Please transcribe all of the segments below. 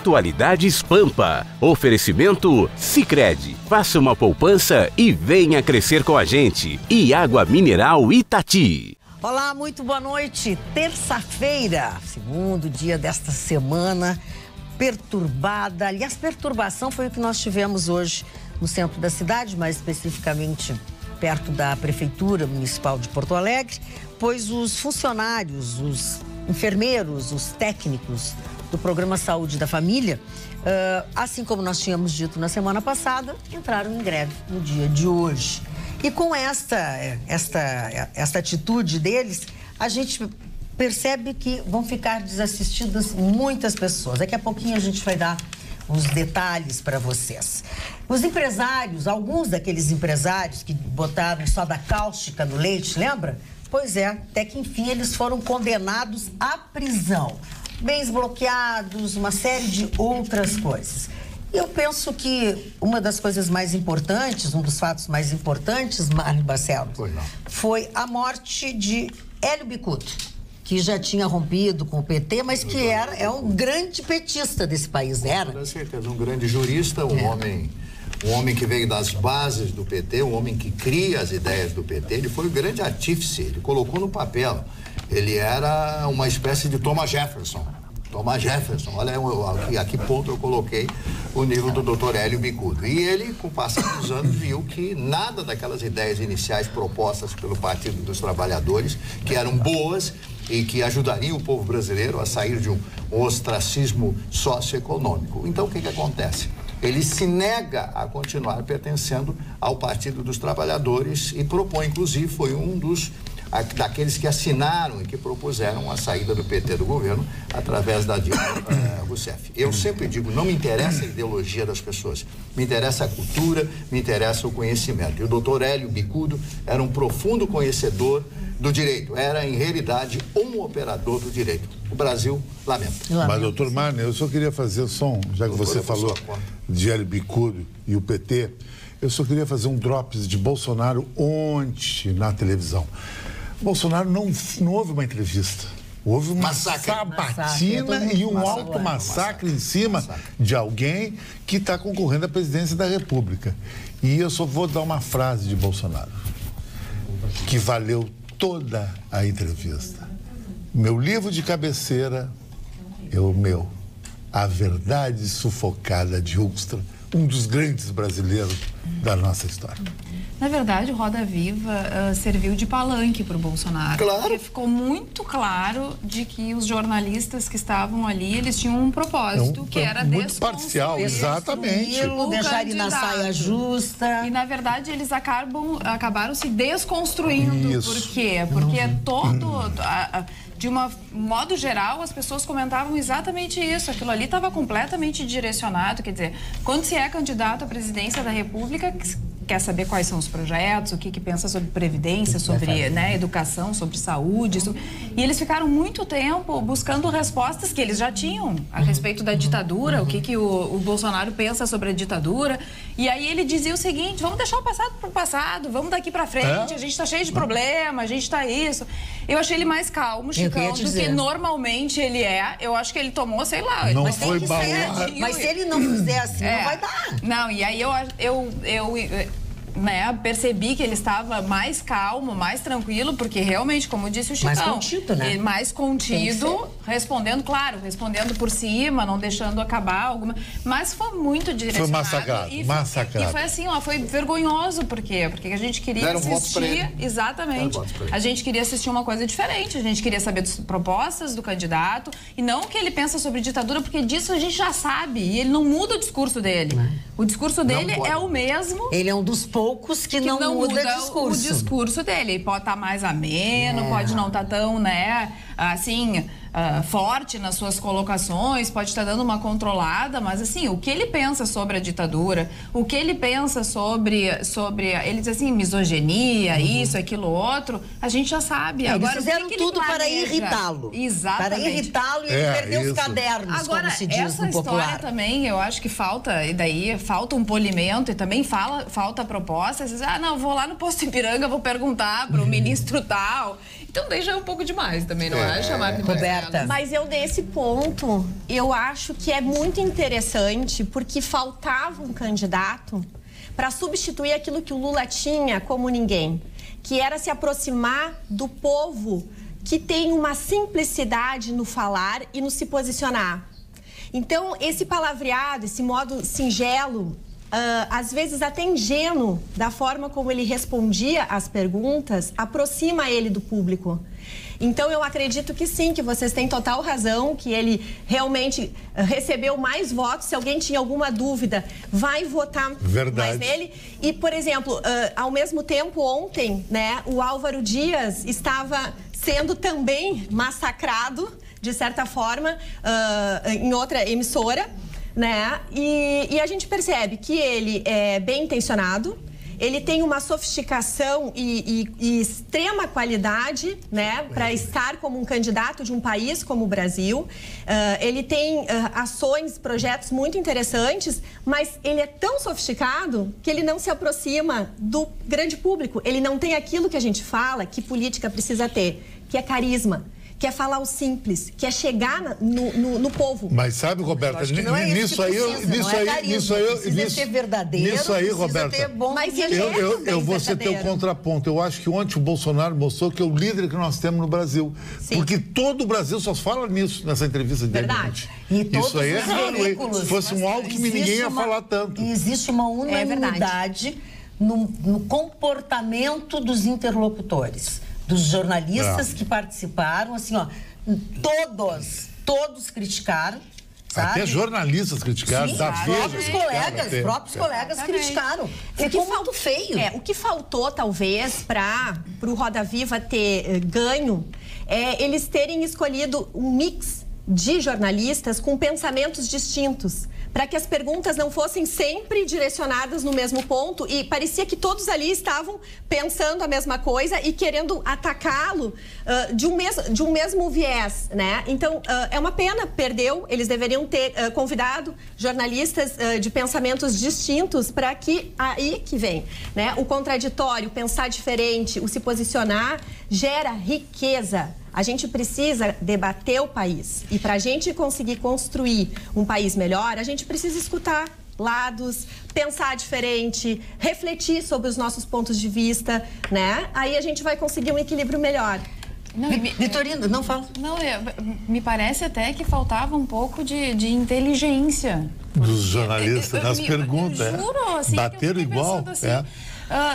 Atualidades Pampa. Oferecimento Sicredi. Faça uma poupança e venha crescer com a gente. E Água Mineral Itati. Olá, muito boa noite. Terça-feira, segundo dia desta semana perturbada. Aliás, perturbação foi o que nós tivemos hoje no centro da cidade, mais especificamente perto da Prefeitura Municipal de Porto Alegre, pois os funcionários, os enfermeiros, os técnicos do Programa Saúde da Família, assim como nós tínhamos dito na semana passada, entraram em greve no dia de hoje. E com esta atitude deles, a gente percebe que vão ficar desassistidas muitas pessoas. Daqui a pouquinho a gente vai dar uns detalhes para vocês. Os empresários, alguns daqueles empresários que botaram soda cáustica no leite, lembra? Pois é, até que enfim eles foram condenados à prisão. Bens bloqueados, uma série de outras coisas. E eu penso que uma das coisas mais importantes, um dos fatos mais importantes, Mário Barcelos, foi a morte de Hélio Bicudo, que já tinha rompido com o PT, mas que é um grande petista desse país, era? Com certeza, um grande jurista, um homem que veio das bases do PT, um homem que cria as ideias do PT. Ele foi o grande artífice, ele colocou no papel. Ele era uma espécie de Thomas Jefferson. Thomas Jefferson, olha a que ponto eu coloquei o nível do Dr. Hélio Bicudo. E ele, com o passar dos anos, viu que nada daquelas ideias iniciais propostas pelo Partido dos Trabalhadores, que eram boas e que ajudariam o povo brasileiro a sair de um ostracismo socioeconômico. Então, o que acontece? Ele se nega a continuar pertencendo ao Partido dos Trabalhadores e propõe, inclusive, foi um daqueles que assinaram e que propuseram a saída do PT do governo através da Dilma Rousseff. Eu sempre digo, não me interessa a ideologia das pessoas, me interessa a cultura, me interessa o conhecimento. E o doutor Hélio Bicudo era um profundo conhecedor do direito, era em realidade um operador do direito. O Brasil lamenta. Mas, doutor Marne, eu só queria fazer já que você falou de Hélio Bicudo e o PT, eu só queria fazer um drops de Bolsonaro ontem na televisão. Bolsonaro não houve uma entrevista. Houve uma sabatina e um alto massacre em cima de alguém que está concorrendo à presidência da República. E eu só vou dar uma frase de Bolsonaro, que valeu toda a entrevista. Meu livro de cabeceira é o meu, A Verdade Sufocada de Ustra, um dos grandes brasileiros da nossa história. Na verdade, o Roda Viva serviu de palanque para o Bolsonaro. Claro. Porque ficou muito claro de que os jornalistas que estavam ali, eles tinham um propósito, que era muito parcial, exatamente. Deixar ele na saia justa. E, na verdade, eles acabaram se desconstruindo. Isso. Por quê? Porque de um modo geral, as pessoas comentavam exatamente isso. Aquilo ali estava completamente direcionado. Quer dizer, quando se é candidato à presidência da República, quer saber quais são os projetos, o que pensa sobre previdência, sobre educação, sobre saúde. E eles ficaram muito tempo buscando respostas que eles já tinham a respeito da ditadura, o que o Bolsonaro pensa sobre a ditadura. E aí ele dizia o seguinte: vamos deixar o passado para o passado, vamos daqui para frente, a gente está cheio de problema, a gente está isso. Eu achei ele mais calmo, Chicão, do que normalmente ele é. Eu acho que ele tomou, sei lá... Não mas foi balado. Mas se ele não fizer assim, não vai dar. Não, e aí eu percebi que ele estava mais calmo, mais tranquilo, porque realmente, como disse o Chicão... Mais contido, né? Mais contido, respondendo por cima, não deixando acabar alguma... Mas foi muito direcionado. Foi massacrado. E foi assim, foi vergonhoso, por quê? Porque a gente queria assistir... Exatamente. A gente queria assistir uma coisa diferente, a gente queria saber das propostas do candidato, e não o que ele pensa sobre ditadura, porque disso a gente já sabe, e ele não muda o discurso dele. O discurso dele é o mesmo... Ele é um dos poucos que não muda o discurso dele. Ele pode estar mais ameno, pode não estar tão, assim, forte nas suas colocações, pode estar dando uma controlada, mas assim, o que ele pensa sobre a ditadura, o que ele pensa sobre ele diz assim, misoginia, isso, aquilo, outro, a gente já sabe. Agora, eles fizeram tudo para irritá-lo. Exatamente. Para irritá-lo e ele perdeu os cadernos, agora, como se diz no popular. Essa história também, eu acho que falta, e daí falta um polimento e também falta proposta. Você diz, não, vou lá no posto Ipiranga, vou perguntar para o ministro tal. Então daí já é um pouco demais também, não acha, Marta? Roberta. Mas eu, nesse ponto, eu acho que é muito interessante, porque faltava um candidato para substituir aquilo que o Lula tinha como ninguém, que era se aproximar do povo que tem uma simplicidade no falar e no se posicionar. Então, esse palavreado, esse modo singelo, às vezes até ingênuo, da forma como ele respondia às perguntas, aproxima ele do público. Então, eu acredito que sim, que vocês têm total razão, que ele realmente recebeu mais votos. Se alguém tinha alguma dúvida, vai votar mais nele. E, por exemplo, ao mesmo tempo, ontem, né, o Álvaro Dias estava sendo também massacrado, de certa forma, em outra emissora, né? E a gente percebe que ele é bem intencionado, ele tem uma sofisticação e extrema qualidade, né, para estar como um candidato de um país como o Brasil. Ele tem ações, projetos muito interessantes, mas ele é tão sofisticado que ele não se aproxima do grande público. Ele não tem aquilo que a gente fala que política precisa ter, que é carisma, que é falar o simples, que é chegar no povo. Mas sabe, Roberta, nisso aí, ser verdadeiro, nisso aí, Roberta, ter bom. Mas eu vou ser teu contraponto. Eu acho que ontem o Bolsonaro mostrou que é o líder que nós temos no Brasil. Sim. Porque todo o Brasil só fala nisso, nessa entrevista dele. Verdade. E todos isso aí é raro. Se fosse um Alckmin, ninguém ia falar tanto. E existe uma unanimidade no comportamento dos interlocutores, dos jornalistas que participaram, assim, ó, todos criticaram, sabe? Até jornalistas criticaram, sim, da Veja. Próprios colegas criticaram. Ficou muito feio. O que faltou, talvez, para o Roda Viva ter ganho, é eles terem escolhido um mix de jornalistas com pensamentos distintos, para que as perguntas não fossem sempre direcionadas no mesmo ponto, e parecia que todos ali estavam pensando a mesma coisa e querendo atacá-lo de um mesmo viés, né? Então, é uma pena, perdeu. Eles deveriam ter convidado jornalistas de pensamentos distintos, para que aí que vem, né? O contraditório, pensar diferente, o se posicionar, gera riqueza. A gente precisa debater o país. E para a gente conseguir construir um país melhor, a gente precisa escutar lados, pensar diferente, refletir sobre os nossos pontos de vista, né? Aí a gente vai conseguir um equilíbrio melhor. Vitorino, não fala. Não, me parece até que faltava um pouco de inteligência. Dos jornalistas, nas perguntas. Juro, assim, bateram igual. Assim,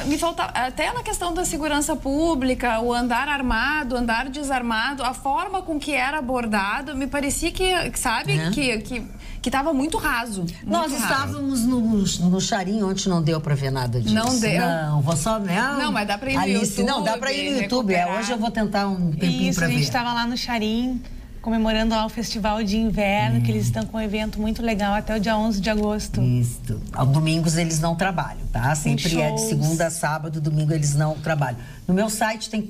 me faltava, até na questão da segurança pública, o andar armado, andar desarmado, a forma com que era abordado, me parecia que sabe, que estava muito raso. Nós estávamos no Charim, ontem não deu para ver nada disso. Não deu? Não, vou só... Não, mas dá para ir no YouTube. Não, dá para ir no YouTube. Hoje eu vou tentar um tempinho para ver. A gente estava lá no Charim, comemorando lá o Festival de Inverno, que eles estão com um evento muito legal até o dia 11 de agosto. Isso. Aos domingos eles não trabalham, tá? Sempre é de segunda a sábado, domingo eles não trabalham. No meu site tem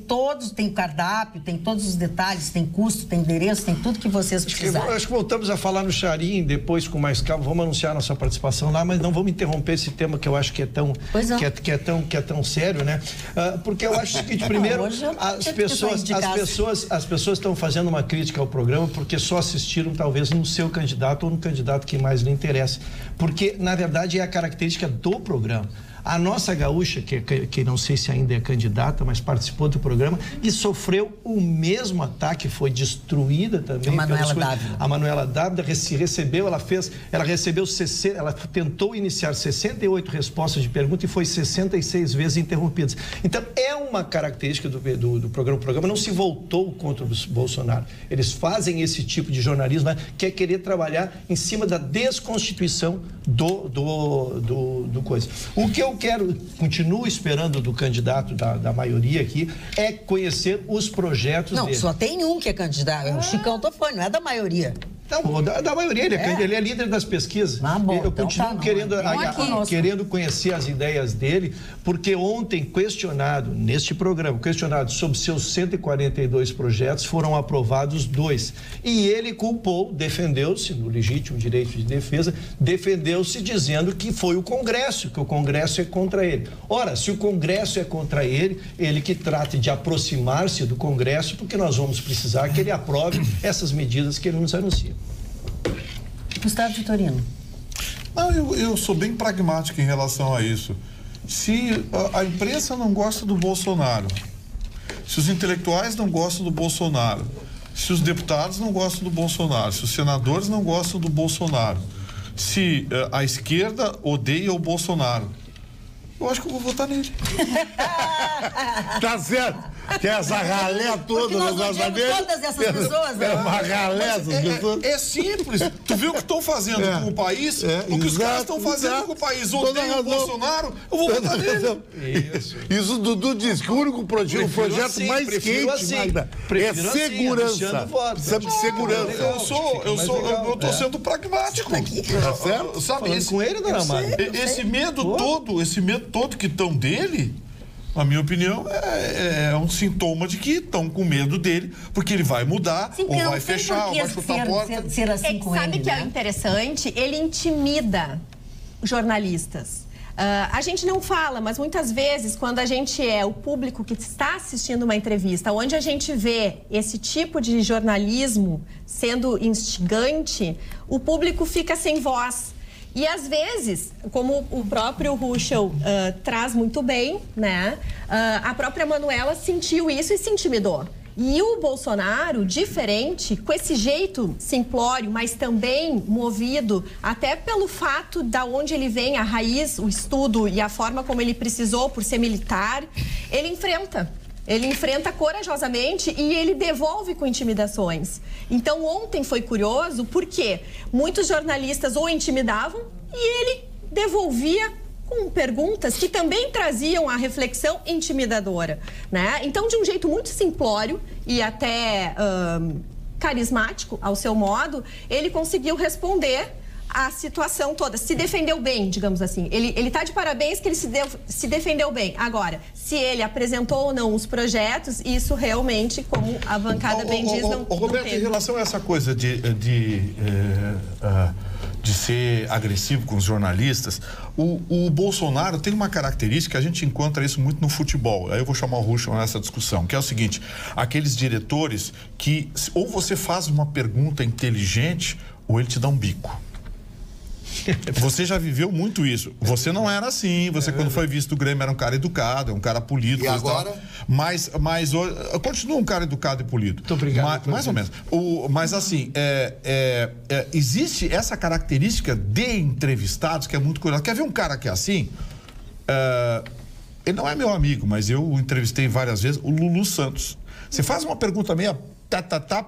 cardápio, tem todos os detalhes, tem custo, tem endereço, tem tudo que vocês precisarem. Acho que voltamos a falar no Charim depois com mais calma. Vamos anunciar nossa participação lá, mas não vamos interromper esse tema que eu acho que é tão, que é tão sério, né? Porque eu acho o seguinte, primeiro, as pessoas estão fazendo uma crítica ao programa porque só assistiram talvez no seu candidato ou no candidato que mais lhe interessa. Porque, na verdade, é a característica do programa. A nossa gaúcha, que não sei se ainda é candidata, mas participou do programa e sofreu o mesmo ataque, foi destruída também. A Manuela Dávila ela tentou iniciar 68 respostas de pergunta e foi 66 vezes interrompidas. Então, é uma característica do programa. O programa não se voltou contra o Bolsonaro. Eles fazem esse tipo de jornalismo, né, que é querer trabalhar em cima da desconstituição do coisa. O que eu continuo esperando do candidato da maioria aqui, é conhecer os projetos dele. Não, só tem um que é candidato, é o Chicão Tofani, não é da maioria. Não, da maioria, ele é líder das pesquisas. Eu continuo querendo conhecer as ideias dele, porque ontem, neste programa, questionado sobre seus 142 projetos, foram aprovados 2. E ele culpou, defendeu-se, no legítimo direito de defesa, defendeu-se dizendo que foi o Congresso, que o Congresso é contra ele. Ora, se o Congresso é contra ele, ele que trate de aproximar-se do Congresso, porque nós vamos precisar que ele aprove essas medidas que ele nos anuncia. Gustavo Vitorino. Não, eu sou bem pragmático em relação a isso. Se a imprensa não gosta do Bolsonaro, se os intelectuais não gostam do Bolsonaro, se os deputados não gostam do Bolsonaro, se os senadores não gostam do Bolsonaro, se a esquerda odeia o Bolsonaro, eu acho que eu vou votar nele. Tá certo. Que essa ralé toda não gosta dele. Todas essas pessoas, né? É uma ralé essas pessoas. É simples. Tu viu o que estão fazendo com o país? O que os caras estão fazendo com o país? Odeiam o Bolsonaro, eu vou votar nele. Isso o Dudu disse que o único projeto mais quente, Magda, é segurança. Precisamos de segurança. Eu tô sendo pragmático. Tá certo? Sabe, com ele, dona Mari. Esse medo todo que estão dele, na minha opinião, é um sintoma de que estão com medo dele, porque ele vai mudar, ou vai fechar, ou vai chutar a porta. Ser assim com sabe ele, que né? é interessante? Ele intimida jornalistas. A gente não fala, mas muitas vezes, quando a gente é o público que está assistindo uma entrevista, onde a gente vê esse tipo de jornalismo sendo instigante, o público fica sem voz. E às vezes, como o próprio Ruschel traz muito bem, né? A própria Manuela sentiu isso e se intimidou. E o Bolsonaro, diferente, com esse jeito simplório, mas também movido até pelo fato da onde ele vem, a raiz, o estudo e a forma como ele precisou por ser militar, ele enfrenta. Ele enfrenta corajosamente e ele devolve com intimidações. Então, ontem foi curioso porque muitos jornalistas o intimidavam e ele devolvia com perguntas que também traziam a reflexão intimidadora, né? Então, de um jeito muito simplório e até carismático, ao seu modo, ele conseguiu responder a situação toda, se defendeu bem, digamos assim. Ele tá de parabéns que ele se defendeu bem. Agora, se ele apresentou ou não os projetos, isso realmente, como a bancada bem diz, não Roberto, teve. em relação a essa coisa de ser agressivo com os jornalistas, o Bolsonaro tem uma característica, a gente encontra isso muito no futebol. Aí eu vou chamar o Ruschel nessa discussão, que é o seguinte: aqueles diretores que ou você faz uma pergunta inteligente ou ele te dá um bico. Você já viveu muito isso. Você não era assim. Você, quando foi visto do Grêmio, era um cara educado, um cara polido. E agora? Mas eu continuo um cara educado e polido. Muito obrigado. Mais ou menos. Mas assim, existe essa característica de entrevistados que é muito curiosa. Quer ver um cara que é assim? Ele não é meu amigo, mas eu o entrevistei várias vezes, o Lulu Santos. Você faz uma pergunta meio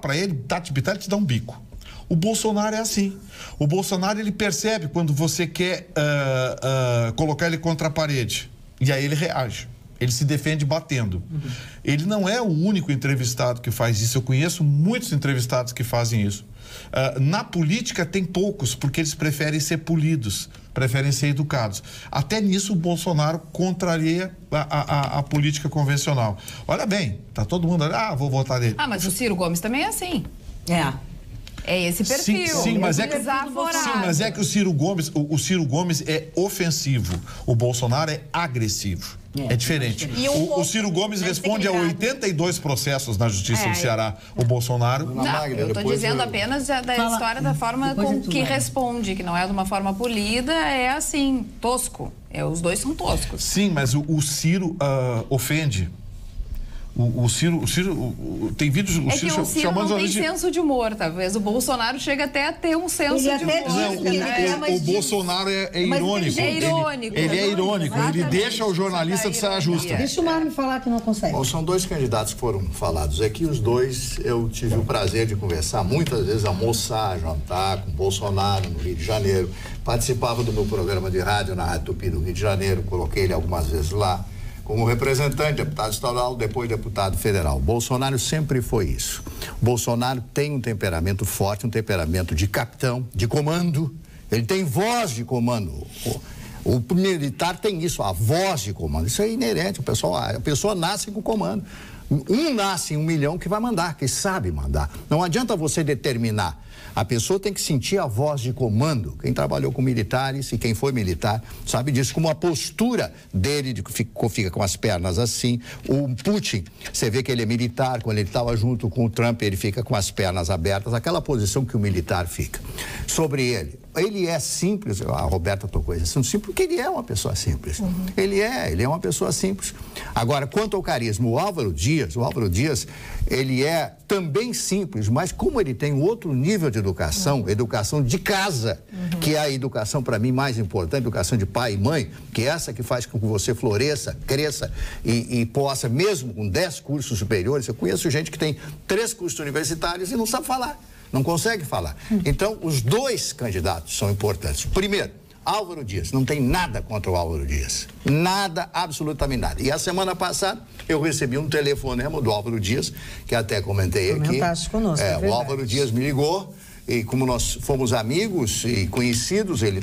pra ele, ele te dá um bico. O Bolsonaro é assim. O Bolsonaro, ele percebe quando você quer colocar ele contra a parede. E aí ele reage. Ele se defende batendo. Ele não é o único entrevistado que faz isso. Eu conheço muitos entrevistados que fazem isso. Na política tem poucos, porque eles preferem ser polidos, preferem ser educados. Até nisso o Bolsonaro contraria a política convencional. Olha bem, tá todo mundo ali, vou votar nele. Mas o Ciro Gomes também é assim. É esse perfil. Sim, mas é que o Ciro Gomes é ofensivo. O Bolsonaro é agressivo. É diferente. O Ciro Gomes responde a 82 processos na Justiça do Ceará. O Bolsonaro... Não, eu estou dizendo apenas da história da forma com que responde, que não é de uma forma polida, é assim, tosco. Os dois são toscos. Sim, mas o Ciro ofende. O Ciro tem vídeos o Ciro não tem senso de humor, talvez. O Bolsonaro chega até a ter um senso de humor. O Bolsonaro é irônico. Ele é irônico. Ele deixa o jornalista de saia justa. Deixa o Marno falar que não consegue. Bom, são dois candidatos que foram falados aqui. Os dois eu tive o prazer de conversar, muitas vezes almoçar, jantar com o Bolsonaro no Rio de Janeiro. Participava do meu programa de rádio na Rádio Tupi do Rio de Janeiro. Coloquei ele algumas vezes lá. como representante, deputado estadual, depois deputado federal. Bolsonaro sempre foi isso. Bolsonaro tem um temperamento forte, um temperamento de capitão, de comando. Ele tem voz de comando. O militar tem isso, a voz de comando. Isso é inerente, a pessoa nasce com comando. Um nasce em 1 milhão que vai mandar, que sabe mandar. Não adianta você determinar. A pessoa tem que sentir a voz de comando. Quem trabalhou com militares e quem foi militar sabe disso, como a postura dele fica com as pernas assim. O Putin, você vê que ele é militar, quando ele estava junto com o Trump, ele fica com as pernas abertas, aquela posição que o militar fica. Sobre ele é simples, a Roberta tocou isso, simples porque ele é uma pessoa simples. Ele é uma pessoa simples. Agora, quanto ao carisma, o Álvaro Dias, ele é também simples, mas como ele tem um outro nível de educação de casa, que é a educação para mim mais importante, educação de pai e mãe, que é essa que faz com que você floresça, cresça e possa, mesmo com 10 cursos superiores, eu conheço gente que tem 3 cursos universitários e não sabe falar. Não consegue falar. Então, os 2 candidatos são importantes. Primeiro, Álvaro Dias. Não tem nada contra o Álvaro Dias. Nada, absolutamente nada. E a semana passada, eu recebi um telefonema do Álvaro Dias, que até comentei aqui. Comentaste conosco, é o Álvaro Dias me ligou. E como nós fomos amigos e conhecidos, ele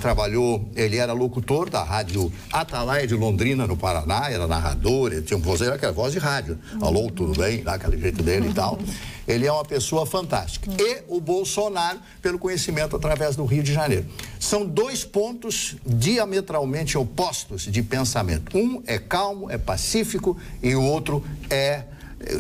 era locutor da rádio Atalaia de Londrina, no Paraná, era narrador, ele tinha uma voz, era aquela voz de rádio. Alô, tudo bem? Aquele jeito dele e tal. Ele é uma pessoa fantástica. E o Bolsonaro, pelo conhecimento através do Rio de Janeiro. São 2 pontos diametralmente opostos de pensamento. Um é calmo, é pacífico, e o outro é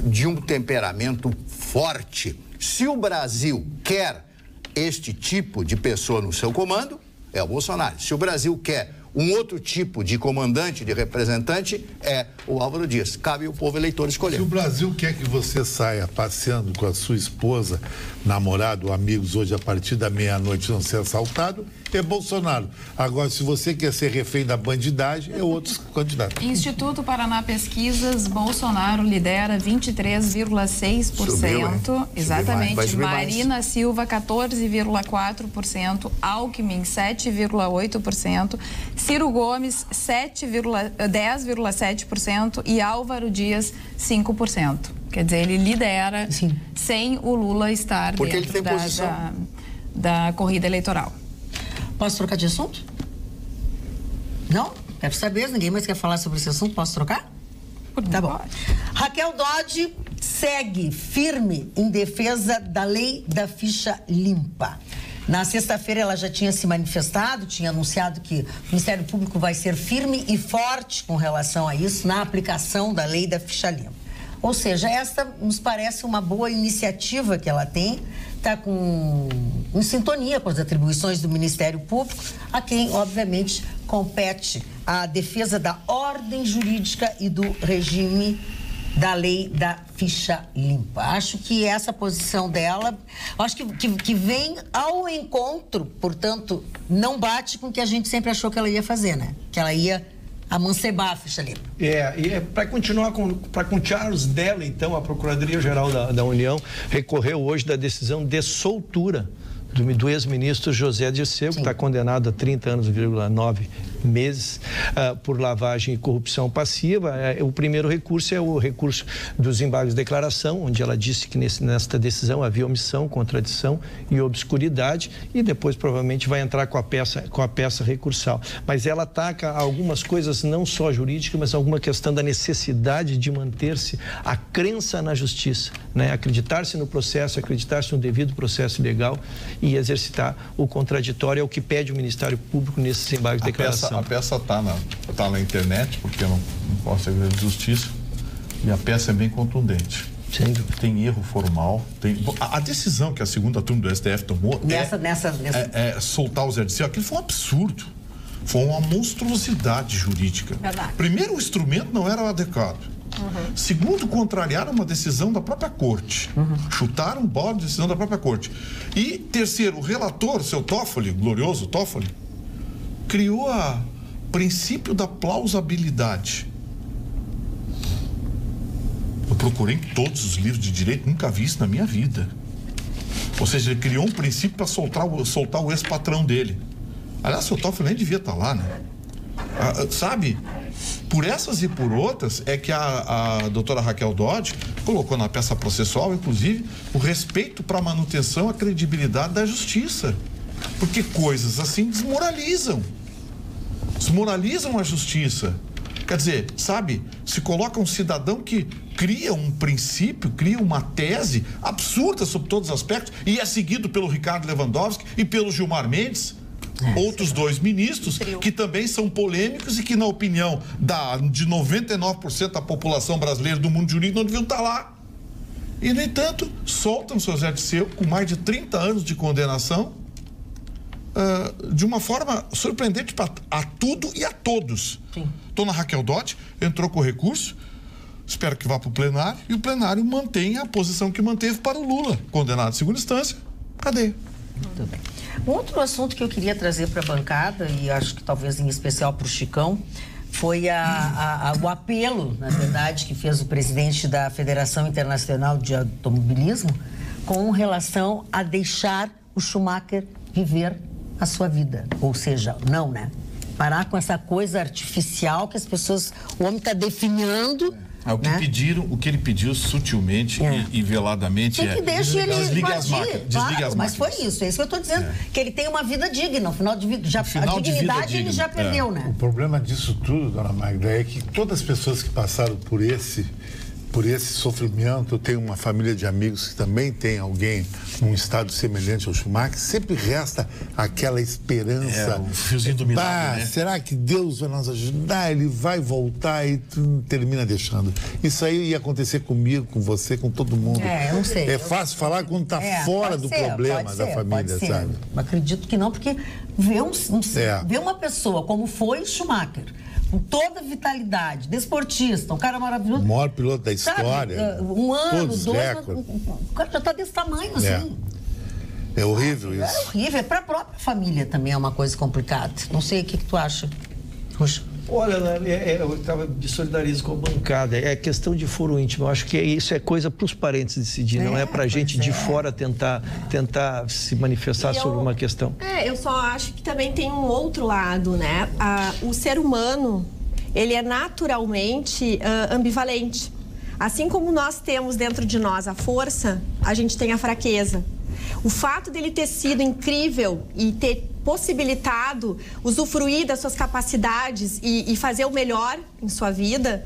de um temperamento forte. Se o Brasil quer este tipo de pessoa no seu comando, é o Bolsonaro. Se o Brasil quer um outro tipo de comandante, de representante, é o Álvaro Dias. Cabe ao povo eleitor escolher. Se o Brasil quer que você saia passeando com a sua esposa, namorado, amigos, hoje a partir da meia-noite não ser assaltado, é Bolsonaro. Agora, se você quer ser refém da bandidagem, é outros candidatos. Instituto Paraná Pesquisas, Bolsonaro lidera 23,6%. Exatamente. Marina Silva, 14,4%. Alckmin, 7,8%. Ciro Gomes, 10,7% e Álvaro Dias, 5%. Quer dizer, ele lidera sem o Lula estar dentro da corrida eleitoral. Posso trocar de assunto? Não? Quero saber, ninguém mais quer falar sobre esse assunto. Posso trocar? Tá bom. Raquel Dodge segue firme em defesa da lei da ficha limpa. Na sexta-feira ela já tinha se manifestado, tinha anunciado que o Ministério Público vai ser firme e forte com relação a isso na aplicação da lei da ficha limpa. Ou seja, esta nos parece uma boa iniciativa que ela tem, está em sintonia com as atribuições do Ministério Público, a quem, obviamente, compete a defesa da ordem jurídica e do regime da lei da ficha limpa. Acho que essa posição dela, acho que vem ao encontro, portanto, não bate com o que a gente sempre achou que ela ia fazer, né? Que ela ia amancebar a ficha limpa. Para continuar com Charles Della, então, a Procuradoria-Geral da União recorreu hoje da decisão de soltura do ex-ministro José Dirceu, que está condenado a 30 anos, 9 meses por lavagem e corrupção passiva. O primeiro recurso é o recurso dos embargos de declaração, onde ela disse que nesta decisão havia omissão, contradição e obscuridade, e depois provavelmente vai entrar com a peça recursal. Mas ela ataca algumas coisas não só jurídicas, mas alguma questão da necessidade de manter-se a crença na justiça, né? Acreditar-se no processo, acreditar-se no devido processo legal e exercitar o contraditório, é o que pede o Ministério Público nesses embargos de declaração. A peça está na internet, porque eu não posso ser de justiça, e a peça é bem contundente. Tem erro formal. A decisão que a segunda turma do STF tomou é soltar o Zé Dirceu. Aquilo foi um absurdo. Foi uma monstruosidade jurídica. Verdade. Primeiro, o instrumento não era adequado. Segundo, contrariaram uma decisão da própria corte. Chutaram bola de decisão da própria corte. E terceiro, o relator, seu Toffoli, glorioso Toffoli, criou o princípio da plausibilidade. Eu procurei em todos os livros de direito, nunca vi isso na minha vida. Ou seja, ele criou um princípio para soltar o ex-patrão dele. Aliás, seu Toffoli nem devia estar lá, né? Sabe? Por essas e por outras, é que a doutora Raquel Dodge colocou na peça processual, inclusive, o respeito para a manutenção, a credibilidade da justiça. Porque coisas assim desmoralizam a justiça. Quer dizer, sabe, se coloca um cidadão que cria um princípio, cria uma tese absurda sobre todos os aspectos e é seguido pelo Ricardo Lewandowski e pelo Gilmar Mendes, outros dois ministros que também são polêmicos e que, na opinião de 99% da população brasileira do mundo jurídico, não deviam estar lá. E, no entanto, soltam o seu Zé Dirceu com mais de 30 anos de condenação de uma forma surpreendente a tudo e a todos. Dona Raquel Dodge entrou com recurso, espero que vá para o plenário, e o plenário mantenha a posição que manteve para o Lula, condenado em segunda instância, cadeia. Muito bem. Um outro assunto que eu queria trazer para a bancada, e acho que talvez em especial para o Chicão, foi o apelo, na verdade, que fez o presidente da Federação Internacional de Automobilismo com relação a deixar o Schumacher viver a sua vida. Ou seja, não, né? Parar com essa coisa artificial que as pessoas... O homem está definhando... O que pediram, o que ele pediu sutilmente e veladamente que deixe ele desligue as máquinas. Desligue as máquinas. Mas foi isso, é isso que eu estou dizendo. Que ele tem uma vida digna, um final de vida. A dignidade ele já perdeu, né? O problema disso tudo, dona Magda, é que todas as pessoas que passaram por esse sofrimento, eu tenho uma família de amigos que também tem alguém num estado semelhante ao Schumacher, sempre resta aquela esperança. O fiozinho do milagre, né? Será que Deus vai nos ajudar? Ele vai voltar e tu termina deixando. Isso aí ia acontecer comigo, com você, com todo mundo. Eu não sei. É fácil falar quando está fora do problema da família, sabe? Acredito que não, porque ver uma pessoa como foi Schumacher, com toda a vitalidade, desportista, um cara maravilhoso. O maior piloto da história. Sabe, um ano, dois, o cara já está desse tamanho, assim. É horrível isso. É horrível, para a própria família também é uma coisa complicada. Não sei o que tu acha, Ruxa. Olha, eu estava de solidarizo com a bancada. É questão de foro íntimo. Eu acho que isso é coisa para os parentes decidir. Não é para a gente de fora tentar se manifestar sobre uma questão. Eu só acho que também tem um outro lado, né? O ser humano, ele é naturalmente ambivalente. Assim como nós temos dentro de nós a força, a gente tem a fraqueza. O fato dele ter sido incrível e ter possibilitado usufruir das suas capacidades e fazer o melhor em sua vida,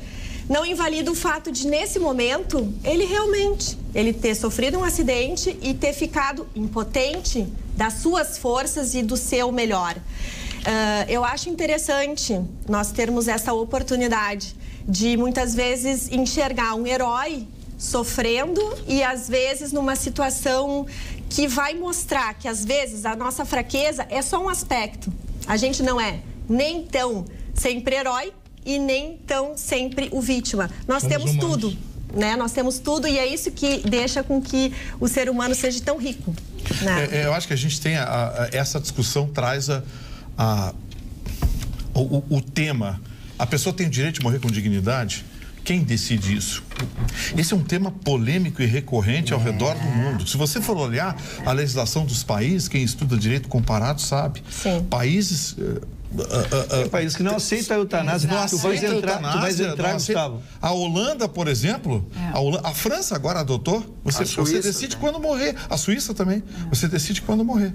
não invalida o fato de, nesse momento, ele ter sofrido um acidente e ter ficado impotente das suas forças e do seu melhor. Eu acho interessante nós termos essa oportunidade de, muitas vezes, enxergar um herói sofrendo e, às vezes, numa situação que vai mostrar que, às vezes, a nossa fraqueza é só um aspecto. A gente não é nem tão sempre herói e nem tão sempre o vítima. Nós temos tudo, né? Nós temos tudo e é isso que deixa com que o ser humano seja tão rico. Né? Eu acho que a gente tem essa discussão traz o tema. A pessoa tem o direito de morrer com dignidade? Quem decide isso? Esse é um tema polêmico e recorrente ao redor do mundo. Se você for olhar a legislação dos países, quem estuda direito comparado sabe. Sim. Países... Tem países que não aceitam a eutanásia. Tu vais entrar, Gustavo. A Holanda, por exemplo, a França agora adotou. Você decide quando morrer. A Suíça também. Você decide quando morrer.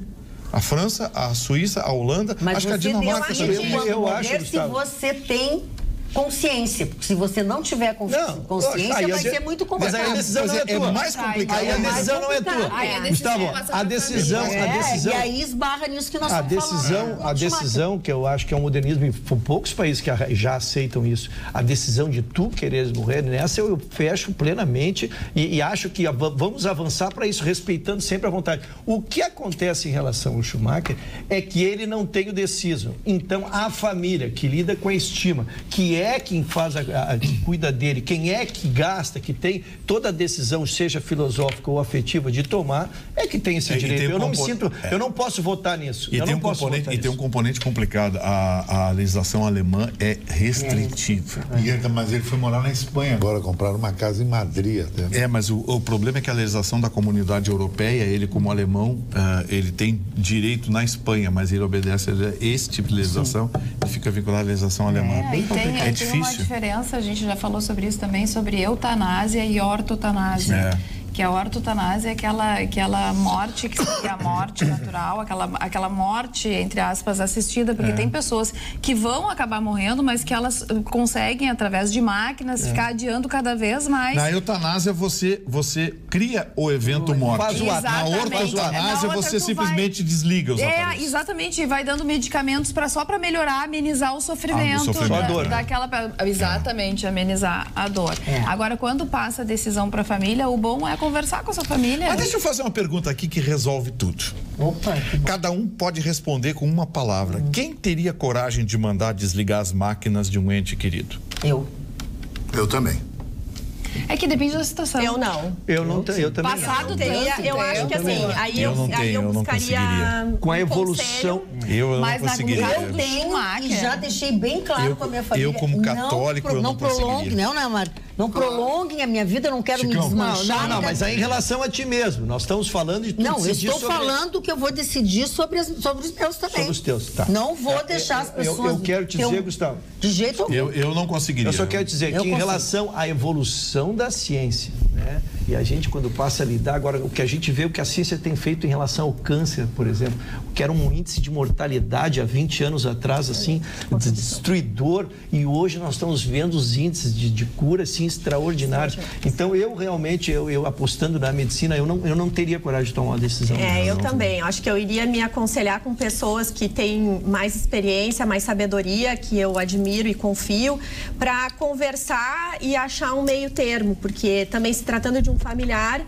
A França, a Suíça, a Holanda, acho que a Dinamarca também. Eu acho, se você tem consciência, porque se você não tiver consciência, vai ser muito complicado. Mas aí a decisão não é tua. É mais complicado. Aí a decisão não é tua. Gustavo, a decisão... E aí esbarra nisso que nós estamos falando. A decisão, que eu acho que é um modernismo, e poucos países que já aceitam isso, a decisão de tu quereres morrer, nessa eu fecho plenamente e acho que vamos avançar para isso, respeitando sempre a vontade. O que acontece em relação ao Schumacher é que ele não tem o deciso. Então, a família que lida com a estima, que é quem faz que cuida dele, quem é que gasta, que tem toda a decisão, seja filosófica ou afetiva, de tomar, é que tem esse direito. Eu não posso votar nisso. E tem um componente complicado. A legislação alemã é restritiva. Mas ele foi morar na Espanha agora, comprar uma casa em Madrid até. Mas o problema é que a legislação da Comunidade Europeia, ele como alemão, ele tem direito na Espanha, mas ele obedece a esse tipo de legislação e fica vinculado à legislação alemã. tem uma diferença, a gente já falou sobre isso também, sobre eutanásia e ortotanásia. Que a ortotanásia é aquela morte, que é a morte natural, aquela morte, entre aspas, assistida, porque tem pessoas que vão acabar morrendo, mas que elas conseguem, através de máquinas, ficar adiando cada vez mais. Na eutanásia, você cria o evento morte. Faz o ato. Na ortotanásia, você simplesmente desliga os aparelhos. Exatamente, e vai dando medicamentos só para melhorar, amenizar o sofrimento. A dor. Exatamente, amenizar a dor. Agora, quando passa a decisão para a família, o bom é conversar com a sua família. Mas deixa eu fazer uma pergunta aqui que resolve tudo. Opa. Cada um pode responder com uma palavra. Quem teria coragem de mandar desligar as máquinas de um ente querido? Eu também. É que depende da situação. Eu não. Eu não tenho, eu também Passado não. teria, Eu acho que assim, aí eu buscaria com a evolução. Eu não conseguiria. Eu tenho e já deixei bem claro com a minha família. Eu, como católico, eu não prolongue, não prolonguem a minha vida, eu não quero me desmanchar. Não, mas aí em relação a ti mesmo, nós estamos falando de tudo. Não, eu estou falando que eu vou decidir sobre os meus também. Sobre os teus, tá. Não vou deixar as pessoas... Eu quero te dizer, Gustavo. De jeito algum. Eu não conseguiria. Eu só quero dizer que em relação à evolução da ciência, né? E a gente, quando passa a lidar, agora, o que a gente vê, o que a ciência tem feito em relação ao câncer, por exemplo, que era um índice de mortalidade há 20 anos atrás, assim, destruidor, e hoje nós estamos vendo os índices de cura, assim, extraordinários. Então, eu realmente, eu apostando na medicina, eu não teria coragem de tomar uma decisão. Eu também. Acho que eu iria me aconselhar com pessoas que têm mais experiência, mais sabedoria, que eu admiro e confio, para conversar e achar um meio termo, porque também se tratando de um familiar,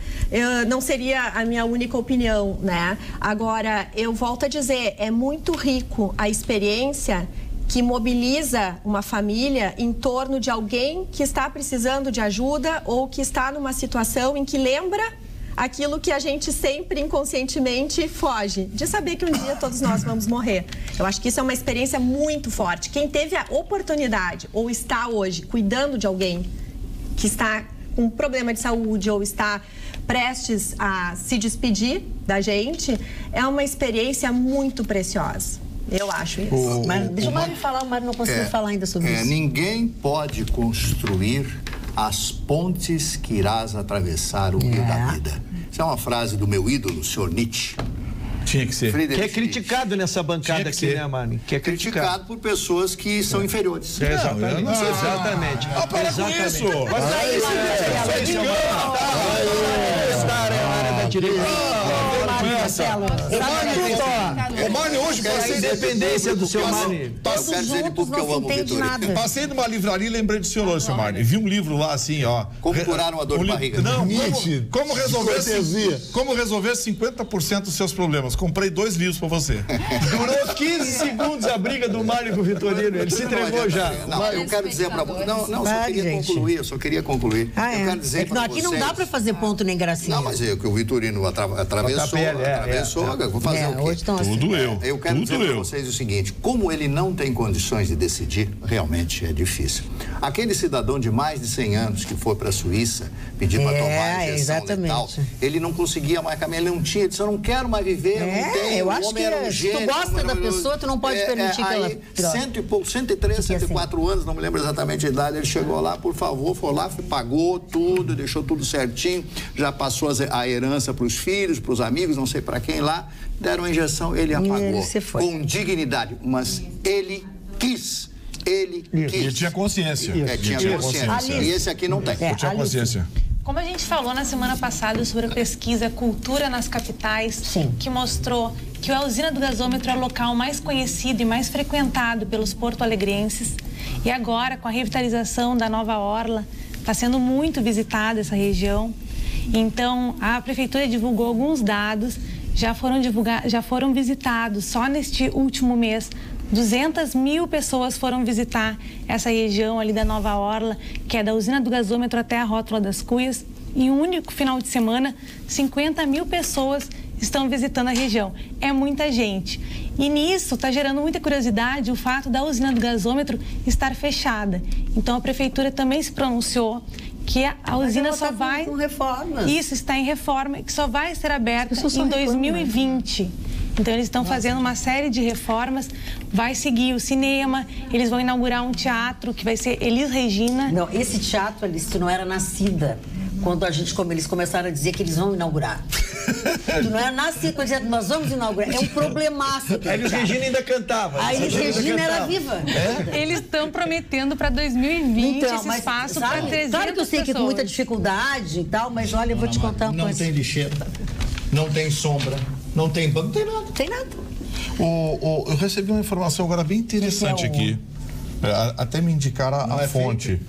não seria a minha única opinião, né? Agora, eu volto a dizer, é muito rico a experiência que mobiliza uma família em torno de alguém que está precisando de ajuda ou que está numa situação em que lembra aquilo que a gente sempre inconscientemente foge, de saber que um dia todos nós vamos morrer. Eu acho que isso é uma experiência muito forte. Quem teve a oportunidade ou está hoje cuidando de alguém que está com um problema de saúde ou está prestes a se despedir da gente, é uma experiência muito preciosa. Eu acho isso. Mas deixa o Mário falar, o Mário não conseguiu falar ainda sobre isso. Ninguém pode construir as pontes que irás atravessar o rio da vida. Isso é uma frase do meu ídolo, o senhor Nietzsche. Tinha que ser. Que é criticado nessa bancada aqui, né, Mani? Que é criticado por pessoas que são inferiores. Exatamente. Exatamente. Para com isso! Esta é a área da direita. O Mani hoje essa independência do seu Mani. Passei numa livraria e lembrei do senhor hoje, seu Mani. Vi um livro lá assim, ó. Como curar uma dor de barriga. Não, como resolver 50% dos seus problemas. Comprei 2 livros pra você. Durou 15 segundos a briga do Mário com o Vitorino. Ele se entregou já. Não, eu quero dizer pra você. Eu só queria concluir. Eu quero dizer pra vocês. Aqui não dá pra fazer ponto nem gracinha. Não, mas é que o Vitorino atravessou. Vou fazer o quê? Tudo eu. Eu quero dizer para vocês o seguinte, como ele não tem condições de decidir, realmente é difícil. Aquele cidadão de mais de 100 anos que foi para a Suíça pedir para tomar injeção letal, ele não conseguia mais caminhar, ele não tinha, ele disse, eu não quero mais viver, não tenho. Eu acho que se tu gosta da pessoa, tu não pode permitir que ela... 103, 104 anos, não me lembro exatamente a idade, ele chegou lá, por favor, foi lá, pagou tudo, deixou tudo certinho, já passou a herança para os filhos, para os amigos, não sei para quem lá, deram a injeção, ele apagou com dignidade, mas ele quis. Ele tinha consciência. Tinha consciência. E esse aqui não tem. Tinha consciência. Como a gente falou na semana passada sobre a pesquisa Cultura nas Capitais, que mostrou que a usina do gasômetro é o local mais conhecido e mais frequentado pelos porto-alegrenses. E agora, com a revitalização da Nova Orla, está sendo muito visitada essa região. Então, a Prefeitura divulgou alguns dados, já foram visitados só neste último mês. 200 mil pessoas foram visitar essa região ali da Nova Orla, que é da usina do gasômetro até a Rótula das Cuias. Em um único final de semana, 50 mil pessoas estão visitando a região. É muita gente. E nisso está gerando muita curiosidade o fato da usina do gasômetro estar fechada. Então a Prefeitura também se pronunciou que a usina só vai... com reforma. Isso, está em reforma, que só vai ser aberta em 2020. Então, eles estão fazendo uma série de reformas. Vai seguir o cinema, eles vão inaugurar um teatro que vai ser Elis Regina. Não, esse teatro, Alice, tu não era nascida quando eles começaram a dizer que eles vão inaugurar. Tu não era nascida quando diziam, nós vamos inaugurar. É um problemaço. A Elis Regina ainda cantava. A Elis Regina era viva. Eles estão prometendo para 2020 esse espaço para 300 pessoas. Claro que eu sei que com muita dificuldade e tal, mas olha, eu vou te contar uma coisa. Não tem lixeta, não tem sombra, não tem banco, não tem nada. Tem nada. Eu recebi uma informação agora bem interessante aqui. Até me indicaram a fonte.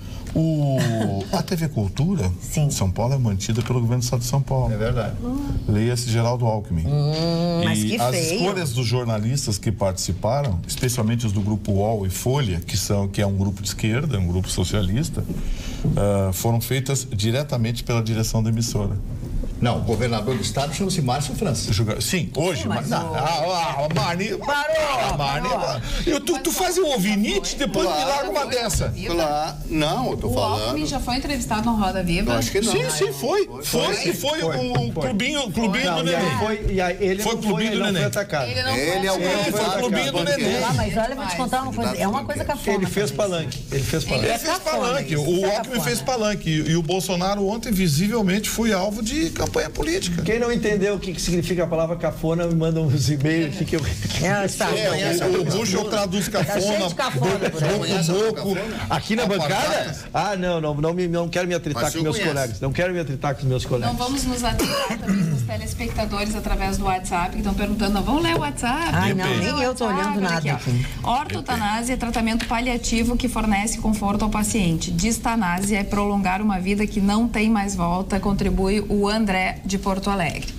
A TV Cultura, São Paulo, é mantida pelo governo do estado de São Paulo. É verdade. Leia-se Geraldo Alckmin. Mas e que as feio. escolhas dos jornalistas que participaram, especialmente os do grupo UOL e Folha, que é um grupo de esquerda, um grupo socialista, foram feitas diretamente pela direção da emissora. Não, o governador do estado chama-se Márcio Francisco. Sim, hoje. Mas Marni. Parou! Tu faz um alvinite, depois me larga uma dessa. Claro. Não, eu tô O falando. Alckmin já foi entrevistado no Roda Viva? Eu acho que não. Sim, foi. Foi o clubinho do Neném. Ele foi o clubinho do não Neném. foi atacado. Ele não Ele é o Ele foi o clubinho do Neném. Mas olha, eu vou te contar uma coisa. É uma coisa cafona. Ele fez palanque. Ele fez palanque. O Alckmin fez palanque. E o Bolsonaro ontem, visivelmente, foi alvo de campanha política. Quem não entendeu o que significa a palavra cafona, me manda uns e-mails que eu... O Bush eu traduz cafona, boco. Aqui na bancada? Ah, não quero me atritar com meus colegas. Não quero me atritar com os meus colegas. Não vamos nos atritar também com os telespectadores através do WhatsApp, que estão perguntando, não, vamos ler o WhatsApp? Ai, não, nem eu tô olhando nada aqui. Ortotanásia é tratamento paliativo que fornece conforto ao paciente. Distanásia é prolongar uma vida que não tem mais volta, contribui o André de Porto Alegre.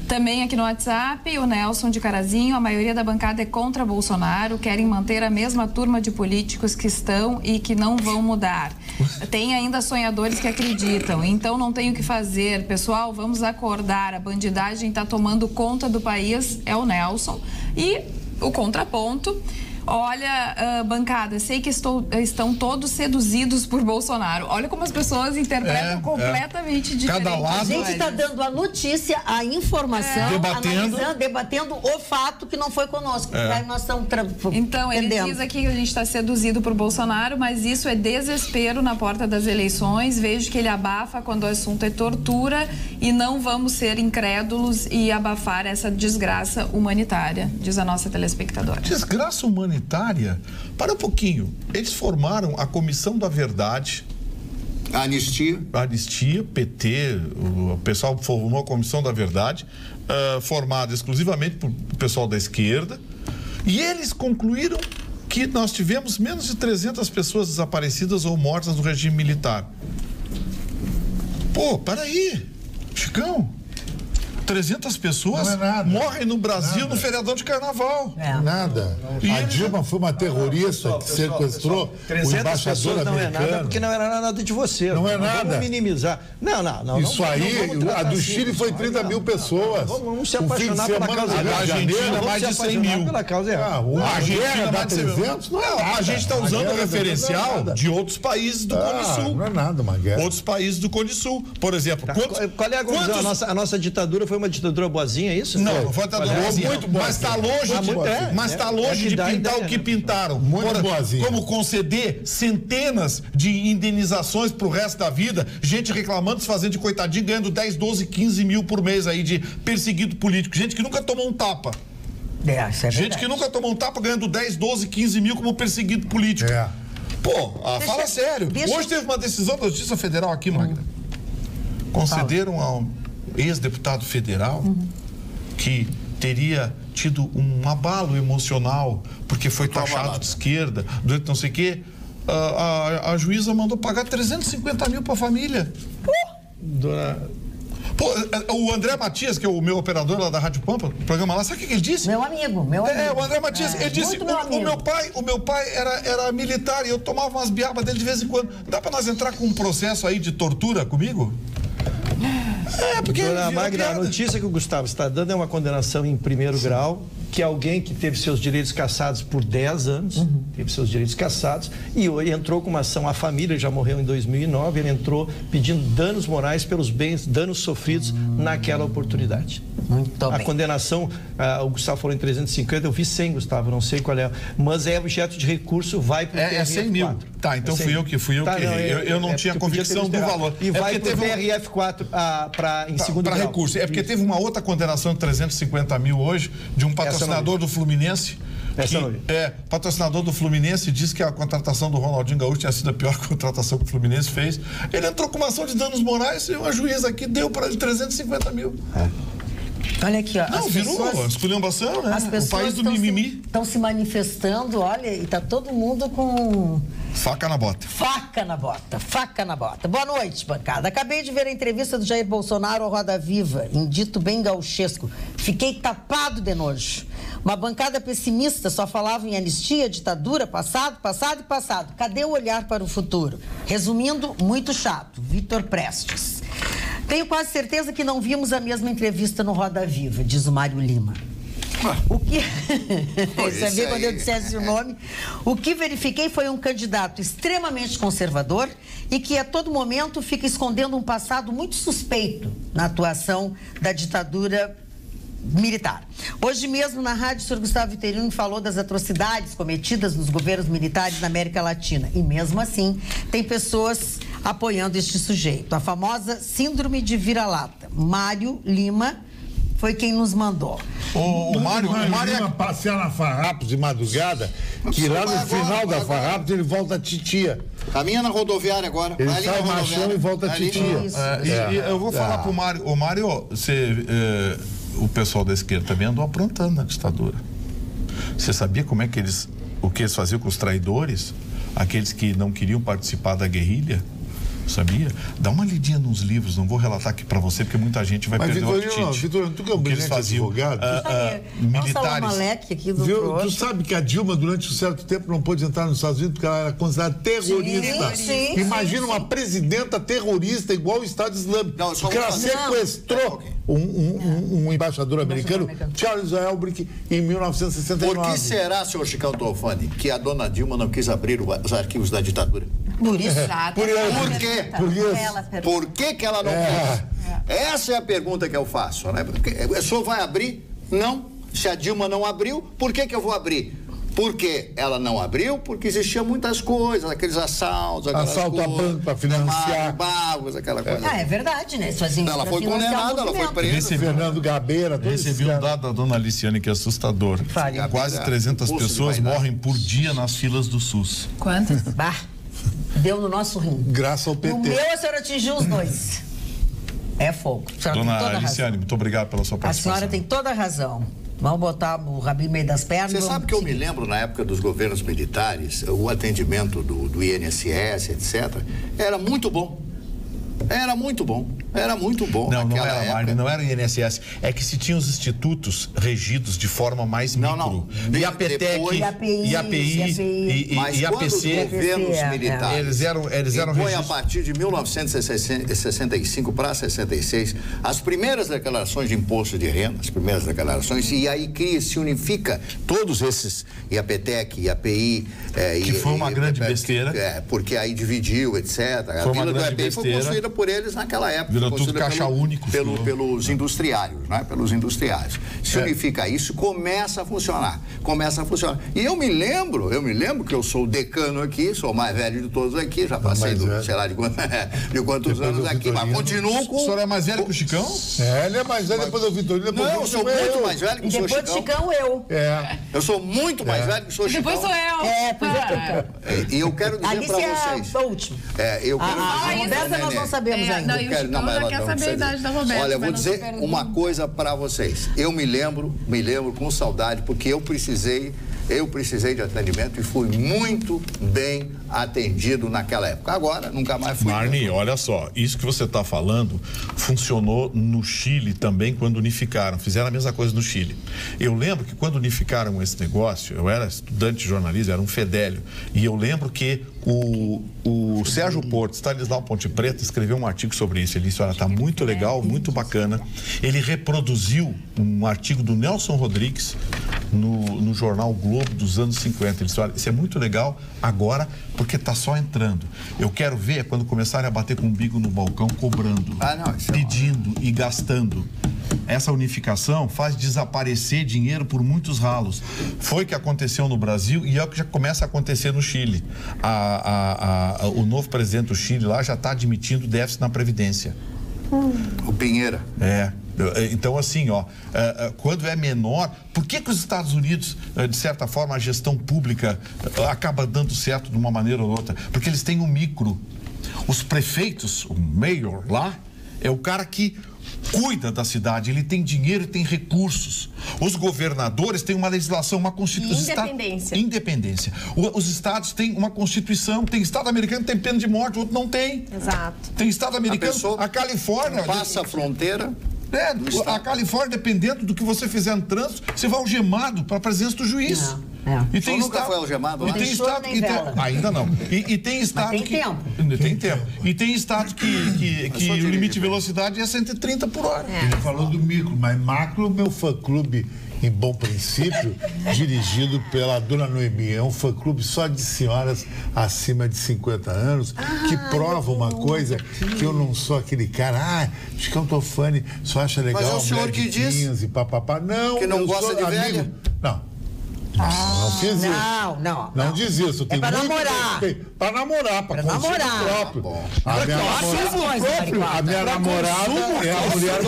Também aqui no WhatsApp, o Nelson de Carazinho, a maioria da bancada é contra Bolsonaro, querem manter a mesma turma de políticos que estão e que não vão mudar. Tem ainda sonhadores que acreditam, então não tem o que fazer. Pessoal, vamos acordar, a bandidagem está tomando conta do país, é o Nelson. E o contraponto... Olha, bancada, sei que estão todos seduzidos por Bolsonaro. Olha como as pessoas interpretam completamente diferente. Cada lado... A gente está dando a notícia, a informação, debatendo o fato que não foi conosco. Aí nós estamos Então, ele diz aqui que a gente está seduzido por Bolsonaro, mas isso é desespero na porta das eleições. Vejo que ele abafa quando o assunto é tortura e não vamos ser incrédulos e abafar essa desgraça humanitária, diz a nossa telespectadora. Desgraça humanitária? Para um pouquinho. Eles formaram a Comissão da Verdade. A Anistia, PT, o pessoal formou a Comissão da Verdade, formada exclusivamente por pessoal da esquerda. E eles concluíram que nós tivemos menos de 300 pessoas desaparecidas ou mortas no regime militar. Pô, peraí, Chicão. 300 pessoas morrem no Brasil no feriadão de carnaval. Nada. A Dilma foi uma terrorista que sequestrou o embaixador americano. Não é nada porque não era nada de você. Não é nada. Vamos minimizar. Não. Isso aí, a do Chile foi 30 mil pessoas. Vamos se apaixonar pela causa errada. A Argentina, mais de 100 mil. Pela causa errada. A Argentina, mais de 300? Não é nada. A gente está usando o referencial de outros países do Cone Sul. Não é nada, uma guerra. Outros países do Cone Sul. Por exemplo, qual é a conclusão? A nossa ditadura foi uma ditadura boazinha, é isso? Não foi ditadura boazinha. Muito boazinha. Mas está longe de pintar o que pintaram. Muito boazinha. Como conceder centenas de indenizações pro resto da vida, gente reclamando, se fazendo de coitadinho, ganhando 10, 12, 15 mil por mês aí de perseguido político. Gente que nunca tomou um tapa. Gente que nunca tomou um tapa ganhando 10, 12, 15 mil como perseguido político. Pô, fala sério. Hoje teve uma decisão da Justiça Federal aqui, Magda. Concederam ao ex-deputado federal que teria tido um abalo emocional porque foi taxado de esquerda, durante não sei o quê. A juíza mandou pagar 350 mil para a família. O André Matias, que é o meu operador lá da Rádio Pampa, o programa lá, sabe o que ele disse? Meu amigo. O André Matias, ele disse, o meu pai era militar e eu tomava umas biabas dele de vez em quando. Dá para nós entrar com um processo aí de tortura comigo? Porque Dona Magda, a notícia que o Gustavo está dando é uma condenação em primeiro grau, que alguém que teve seus direitos cassados por 10 anos, teve seus direitos cassados, e entrou com uma ação, a família já morreu em 2009, ele entrou pedindo danos morais pelos bens, danos sofridos naquela oportunidade. Muito A bem. condenação, o Gustavo falou em 350, eu vi 100, Gustavo, não sei qual é, mas é objeto de recurso, vai para o TRF4. É 100 mil. Tá, então fui eu que errei. Eu não tinha convicção do valor. E vai para o TRF4 em segundo grau. Para recurso. É porque teve uma outra condenação de 350 mil hoje, de um patrocinador do Fluminense. Patrocinador do Fluminense diz que a contratação do Ronaldinho Gaúcho tinha sido a pior contratação que o Fluminense fez. Ele entrou com uma ação de danos morais e uma juíza aqui deu para ele 350 mil. Olha aqui, ó. Não, virou esculhambação, né? As pessoas o país do mimimi. Estão se manifestando, olha, e tá todo mundo com... Faca na bota. Faca na bota, faca na bota. Boa noite, bancada. Acabei de ver a entrevista do Jair Bolsonaro ao Roda Viva, em dito bem gauchesco. Fiquei tapado de nojo. Uma bancada pessimista só falava em anistia, ditadura, passado, passado e passado. Cadê o olhar para o futuro? Resumindo, muito chato. Vitor Prestes. Tenho quase certeza que não vimos a mesma entrevista no Roda Viva, diz o Mário Lima. O que... Você viu quando eu dissesse o nome? O que verifiquei foi um candidato extremamente conservador e que a todo momento fica escondendo um passado muito suspeito na atuação da ditadura militar. Hoje mesmo na rádio o senhor Gustavo Viterino falou das atrocidades cometidas nos governos militares na América Latina e mesmo assim tem pessoas apoiando este sujeito. A famosa síndrome de vira-lata. Mário Lima foi quem nos mandou. O Mário Lima passear na Farrapos de madrugada, que lá no final da Farrapos ele volta a titia. Caminha na rodoviária agora. Ele sai machão e volta a titia. Eu vou falar pro Mário. Ô, Mário, o pessoal da esquerda também andou aprontando na ditadura. Você sabia como é que o que eles faziam com os traidores? Aqueles que não queriam participar da guerrilha? Sabia? Dá uma lidinha nos livros, não vou relatar aqui pra você, porque muita gente vai perder o apetite. Vitor, tu que é um eles faziam militares. Aqui do tu sabe que a Dilma, durante um certo tempo, não pôde entrar nos Estados Unidos porque ela era considerada terrorista. Imagina uma presidenta terrorista igual o Estado Islâmico. Porque ela sequestrou um embaixador americano, Charles Elbrick, em 1969. Por que será, senhor Chicão Tofani, que a dona Dilma não quis abrir os arquivos da ditadura? Por isso. Por quê? Por que ela não quis? Essa é a pergunta que eu faço, né? O senhor vai abrir? Não. Se a Dilma não abriu, por que eu vou abrir? Porque ela não abriu, porque existiam muitas coisas, aqueles assaltos, assalto a banco para financiar. Bagos, aquela coisa. É verdade, né? Ela foi condenada, ela foi presa. Fernando Gabeira. Recebi um dado da dona Aliciane que é assustador. Quase 300 pessoas morrem por dia nas filas do SUS. Quantas? Bah, deu no nosso rim. Graças ao PT. O meu, a senhora atingiu os dois. É fogo. Dona Aliciane, muito obrigado pela sua participação. A senhora tem toda a razão. Vamos botar o rabinho no meio das pernas. Você sabe que eu me lembro, na época dos governos militares, o atendimento do INSS, etc., era muito bom. Era muito bom. Era muito bom. Não era, Mário, não era o INSS. É que se tinha os institutos regidos de forma mais micro. IAPTEC, IAPI e APC. Os governos militares eles eram foi a partir de 1965 para 66 as primeiras declarações de imposto de renda, as primeiras declarações, e aí se unifica todos esses IAPTEC, IAPI... que foi uma grande besteira. Porque aí dividiu, etc. A vila do IAPI foi construída por eles naquela época. Virou tudo caixa único. Pelos industriários, né? Pelos industriários. Se unifica isso, começa a funcionar. E eu me lembro que eu sou o decano aqui, sou o mais velho de todos aqui, já passei sei lá de quantos anos aqui, mas continuo com... O senhor é mais velho que o Chicão? Ele é mais velho, depois do Vitorino. Não, eu sou muito mais velho que o senhor Chicão. Depois do Chicão, eu. Eu sou muito mais velho que o senhor Chicão. Depois sou eu. E eu quero dizer pra vocês... Alice é a última. Eu quero dizer... Roberta nós não sabemos ainda. Não, e o Chicão já quer saber a idade da Roberta. Olha, eu vou dizer uma coisa pra vocês. Eu me lembro com saudade, porque eu precisei de atendimento e fui muito bem atendido naquela época. Agora, nunca mais fui. Marni, olha só, isso que você está falando funcionou no Chile também quando unificaram. Fizeram a mesma coisa no Chile. Eu lembro que quando unificaram esse negócio, eu era estudante de jornalismo, era um fedélio, e eu lembro que o Sérgio Porto, Stanislau Ponte Preta, escreveu escreveu um artigo sobre isso. Ele disse, olha, tá muito legal, muito bacana. Ele reproduziu um artigo do Nelson Rodrigues no jornal o Globo dos anos 50. Ele disse, olha, isso é muito legal agora porque tá só entrando. Eu quero ver quando começarem a bater com o umbigo no balcão, cobrando, pedindo e gastando. Essa unificação faz desaparecer dinheiro por muitos ralos. Foi o que aconteceu no Brasil e é o que já começa a acontecer no Chile. O novo presidente do Chile lá já está admitindo déficit na Previdência. O Pinheira. Então, assim, quando é menor, por que os Estados Unidos, de certa forma, a gestão pública acaba dando certo de uma maneira ou outra? Porque eles têm um micro. Os prefeitos, o mayor lá, é o cara que cuida da cidade, ele tem dinheiro e tem recursos. Os governadores têm uma legislação, uma constituição. Independência. Os estados têm uma constituição. Tem estado americano que tem pena de morte, outro não tem. Exato. Tem estado americano, a Califórnia passa a fronteira. A Califórnia, dependendo do que você fizer no trânsito, você vai algemado para a presença do juiz. E tem nunca foi algemado? E tem estado ainda não. E tem estado tem tempo. Tem tempo. E tem estado que o limite de velocidade é 130 por hora. Ele falou do micro, mas macro, meu fã-clube, em Bom Princípio, dirigido pela dona Noemi. É um fã-clube só de senhoras acima de 50 anos, que prova uma coisa que eu não sou aquele cara, acho que eu tô fã, só acha legal. Mas é o senhor que diz e papapá. Não, que não gosta de velha? Não fiz isso. Não diz isso. É pra namorar. Pra namorar, pra namorar. Próprio. A minha namorada é a mulher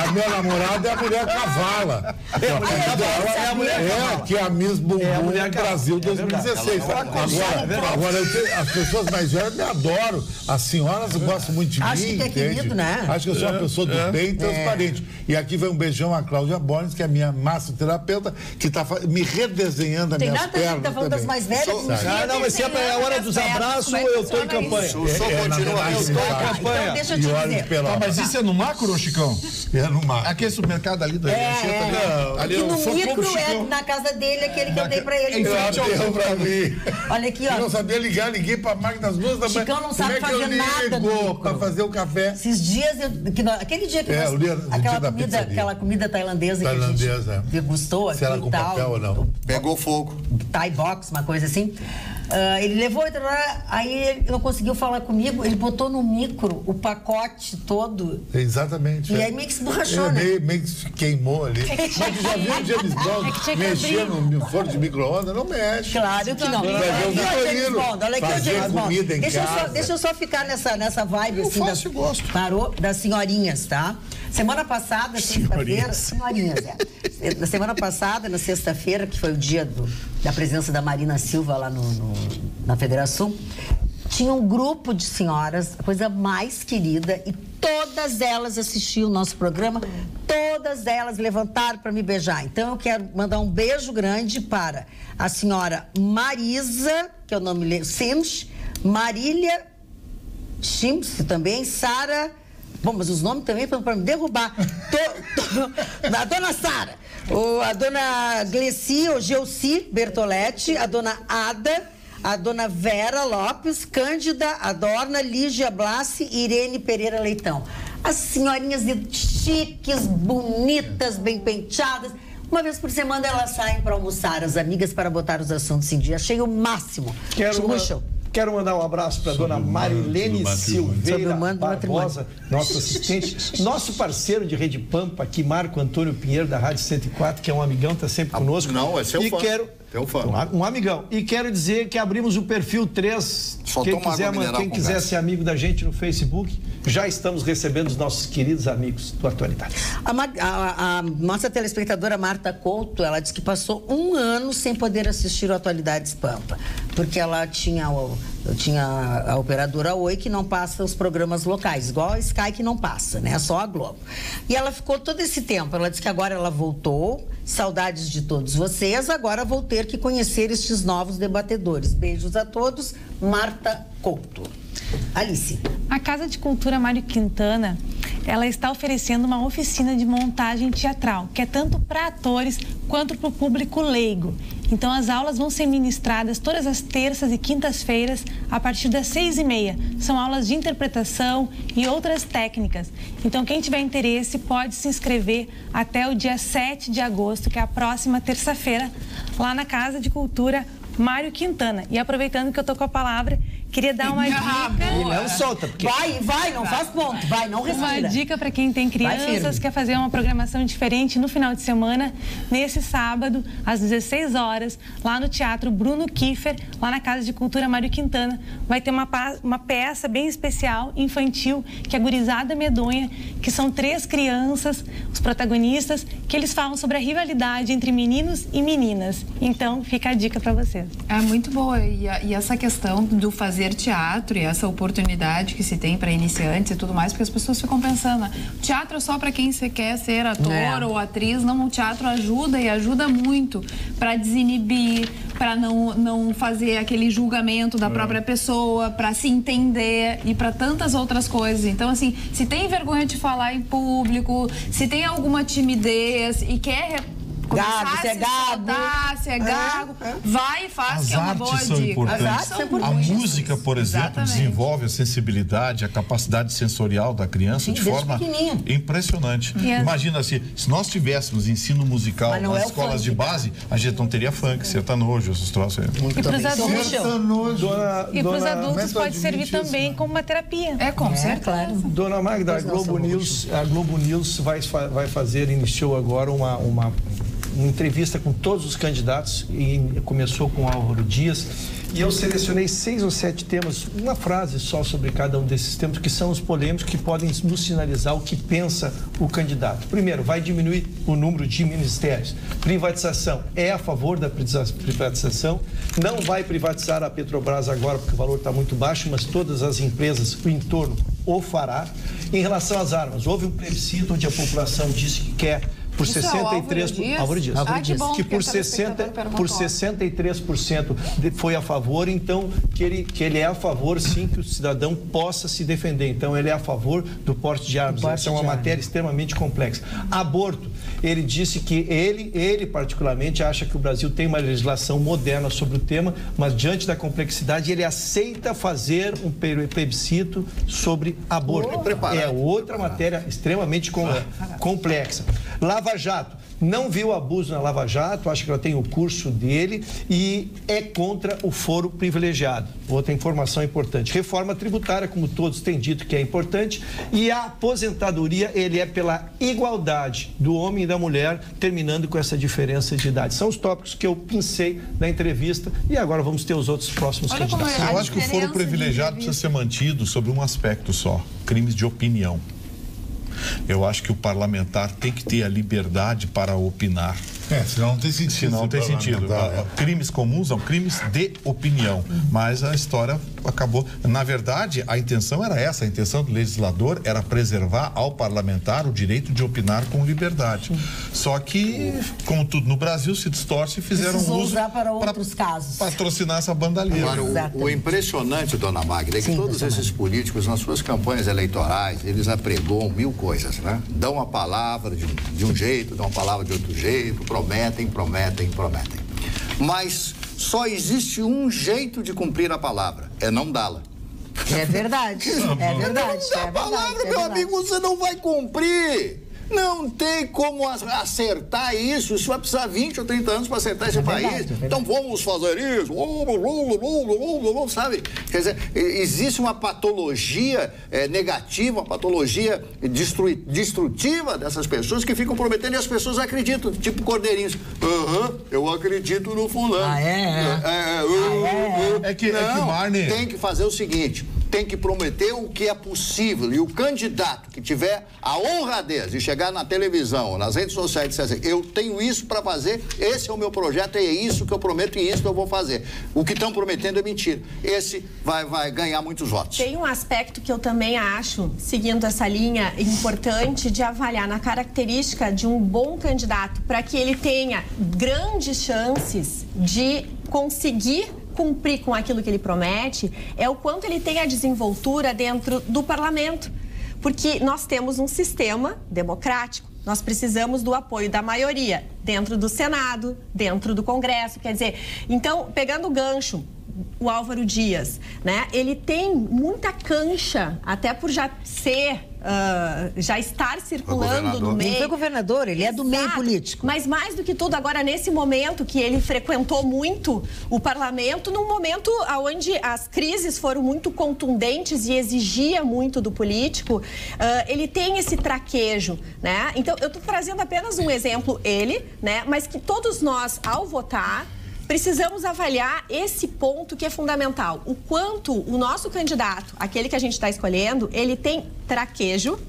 a minha namorada é a mulher cavala. Que é a Miss Bumbum Brasil 2016. Agora, as pessoas mais velhas me adoram. As senhoras gostam muito de mim. Acho que é querido, né? Acho que eu sou uma pessoa do bem e transparente. E aqui vai um beijão a Cláudia Borges, que é a minha massoterapeuta, que está me redesenhando as minhas pernas. Tem nada que tá falando das mais velhas. Não, mas se é a hora dos abraços, eu tô em campanha. Eu estou em campanha. Então, deixa eu te dizer. Mas isso é no macro, Chicão? É no macro. Aquele supermercado ali da ali no micro é na casa dele, aquele que eu dei pra ele. Pra mim. Olha aqui, ó. Eu não sabia ligar, liguei pra máquina das 2 da manhã. Chicão não sabe fazer nada no micro. Pra fazer o café. Esses dias, aquele dia que aquela comida tailandesa que a gente degustou aqui e tal. Ou não. Pegou fogo. Thai box, uma coisa assim. Ele levou, aí ele não conseguiu falar comigo, ele botou no micro o pacote todo. Exatamente. E aí meio que se borrachou, né? Meio que se queimou ali. Mas tu já viu o James Bond mexer no forno de micro-ondas? Não mexe. Claro que não. Olha aqui o James Bond. Deixa eu só ficar nessa vibe assim. Eu gosto. Parou das senhorinhas, tá? Semana passada, sexta-feira, senhorinhas, Na semana passada, na sexta-feira, que foi o dia da presença da Marina Silva lá na Federação, tinha um grupo de senhoras, a coisa mais querida, e todas elas assistiam o nosso programa, todas elas levantaram para me beijar. Então, eu quero mandar um beijo grande para a senhora Marisa, que é o nome Sims, Marília Sims também, Sara... Bom, mas os nomes também para me derrubar. A dona Sara, a dona Gleci, ou Gelci Bertoletti, a dona Ada, a dona Vera Lopes, Cândida Adorna, Lígia Blassi e Irene Pereira Leitão. As senhorinhas chiques, bonitas, bem penteadas. Uma vez por semana elas saem para almoçar, as amigas, para botar os assuntos em dia. Achei o máximo. Quero mandar um abraço para a dona Marilene Silveira Barbosa, nosso assistente, nosso parceiro de Rede Pampa aqui, Marco Antônio Pinheiro, da Rádio 104, que é um amigão, está sempre conosco. Não, é seu fã. Um amigão. E quero dizer que abrimos o perfil 3. Quem quiser ser amigo da gente no Facebook, já estamos recebendo os nossos queridos amigos do Atualidades. A nossa telespectadora Marta Couto, ela disse que passou 1 ano sem poder assistir o Atualidades Pampa, porque ela tinha a operadora Oi, que não passa os programas locais, igual a Sky, que não passa, né? Só a Globo. E ela ficou todo esse tempo. Ela disse que agora ela voltou, saudades de todos vocês, agora vou ter que conhecer estes novos debatedores. Beijos a todos, Marta Couto. Alice. A Casa de Cultura Mário Quintana, ela está oferecendo uma oficina de montagem teatral, que é tanto para atores quanto para o público leigo. Então, as aulas vão ser ministradas todas as terças e quintas-feiras, a partir das 6h30. São aulas de interpretação e outras técnicas. Então, quem tiver interesse pode se inscrever até o dia 7 de agosto, que é a próxima terça-feira, lá na Casa de Cultura Mário Quintana. E aproveitando que eu tô com a palavra, queria dar uma dica. Não solta, porque... Vai, não faz ponto, vai, não respira. Uma dica para quem tem crianças, quer fazer uma programação diferente no final de semana, nesse sábado, às 16 horas, lá no Teatro Bruno Kiefer, lá na Casa de Cultura Mário Quintana, vai ter uma peça bem especial, infantil, que é Gurizada Medonha, que são 3 crianças, os protagonistas, que eles falam sobre a rivalidade entre meninos e meninas. Então, fica a dica para vocês. É muito boa. E essa questão do fazer teatro e essa oportunidade que se tem para iniciantes e tudo mais, porque as pessoas ficam pensando, né? O teatro é só para quem você quer ser ator ou atriz. Não, o teatro ajuda e ajuda muito para desinibir, para não fazer aquele julgamento da própria pessoa, para se entender e para tantas outras coisas. Então, assim, se tem vergonha de falar em público, se tem alguma timidez e quer se é gago, vai e faz, que é uma boa dica. Importantes. A música, por exemplo, desenvolve a sensibilidade, a capacidade sensorial da criança de forma impressionante. Imagina se nós tivéssemos ensino musical nas escolas de base, a gente não teria funk, sertanojo, esses troços. E para os adultos pode servir também como uma terapia. Com certeza. Dona Magda, a Globo News iniciou agora uma entrevista com todos os candidatos e começou com o Álvaro Dias. E eu selecionei 6 ou 7 temas, uma frase só sobre cada um desses temas, que são os polêmicos que podem nos sinalizar o que pensa o candidato. Primeiro, vai diminuir o número de ministérios. Privatização, é a favor da privatização. Não vai privatizar a Petrobras agora, porque o valor está muito baixo, mas todas as empresas, o entorno, o fará. Em relação às armas, houve um plebiscito onde a população disse que quer por 63%, Álvaro Dias, que por 63% foi a favor, então que ele é a favor, sim, que o cidadão possa se defender. Então ele é a favor do porte de armas. Essa é uma matéria extremamente complexa. Aborto, ele disse que ele particularmente acha que o Brasil tem uma legislação moderna sobre o tema, mas diante da complexidade ele aceita fazer um plebiscito sobre aborto. É outra matéria extremamente complexa. Lava Jato. Não viu abuso na Lava Jato, acha que ela tem o curso dele e é contra o foro privilegiado. Outra informação importante. Reforma tributária, como todos têm dito que é importante, e a aposentadoria, ele é pela igualdade do homem e da mulher, terminando com essa diferença de idade. São os tópicos que eu pensei na entrevista e agora vamos ter os outros próximos candidatos. Eu acho que o foro privilegiado precisa ser mantido sobre um aspecto só: crimes de opinião. Eu acho que o parlamentar tem que ter a liberdade para opinar. Senão não tem sentido. Senão não tem sentido. Crimes comuns são crimes de opinião, mas a história acabou. Na verdade, a intenção era essa, a intenção do legislador era preservar ao parlamentar o direito de opinar com liberdade. Só que, como tudo no Brasil, se distorce e fizeram uso usar para outros casos. Patrocinar essa bandalheira. Agora, o impressionante, dona Magda, é que todos esses políticos, nas suas campanhas eleitorais, eles apregoam 1000 coisas, né? Dão a palavra de um jeito, dão a palavra de outro jeito, prometem. Mas só existe um jeito de cumprir a palavra, é não dá-la. É verdade, é verdade. Não dá a palavra, meu amigo, você não vai cumprir. Não tem como acertar isso. Isso vai precisar 20 ou 30 anos para acertar esse país. Então vamos fazer isso. Sabe? Quer dizer, existe uma patologia negativa, uma patologia destrutiva dessas pessoas que ficam prometendo e as pessoas acreditam. Tipo cordeirinhos. Eu acredito no fulano. Marne, tem que fazer o seguinte. Tem que prometer o que é possível. E o candidato que tiver a honradez de chegar na televisão, nas redes sociais e dizer assim, eu tenho isso para fazer, esse é o meu projeto, é isso que eu prometo e isso que eu vou fazer. O que estão prometendo é mentira. Esse vai ganhar muitos votos. Tem um aspecto que eu também acho, seguindo essa linha, importante de avaliar na característica de um bom candidato, para que ele tenha grandes chances de conseguir cumprir com aquilo que ele promete, é o quanto ele tem a desenvoltura dentro do parlamento. Porque nós temos um sistema democrático, nós precisamos do apoio da maioria dentro do Senado, dentro do Congresso. Quer dizer, então, pegando o gancho, o Álvaro Dias, né? Ele tem muita cancha, até por já ser, já estar circulando no meio. Ele foi governador, ele é do meio político. Mas mais do que tudo, agora nesse momento que ele frequentou muito o parlamento, num momento onde as crises foram muito contundentes e exigia muito do político, ele tem esse traquejo, né? Então, eu estou trazendo apenas um exemplo, ele, né? Mas que todos nós, ao votar, precisamos avaliar esse ponto que é fundamental. O quanto o nosso candidato, aquele que a gente está escolhendo, ele tem traquejo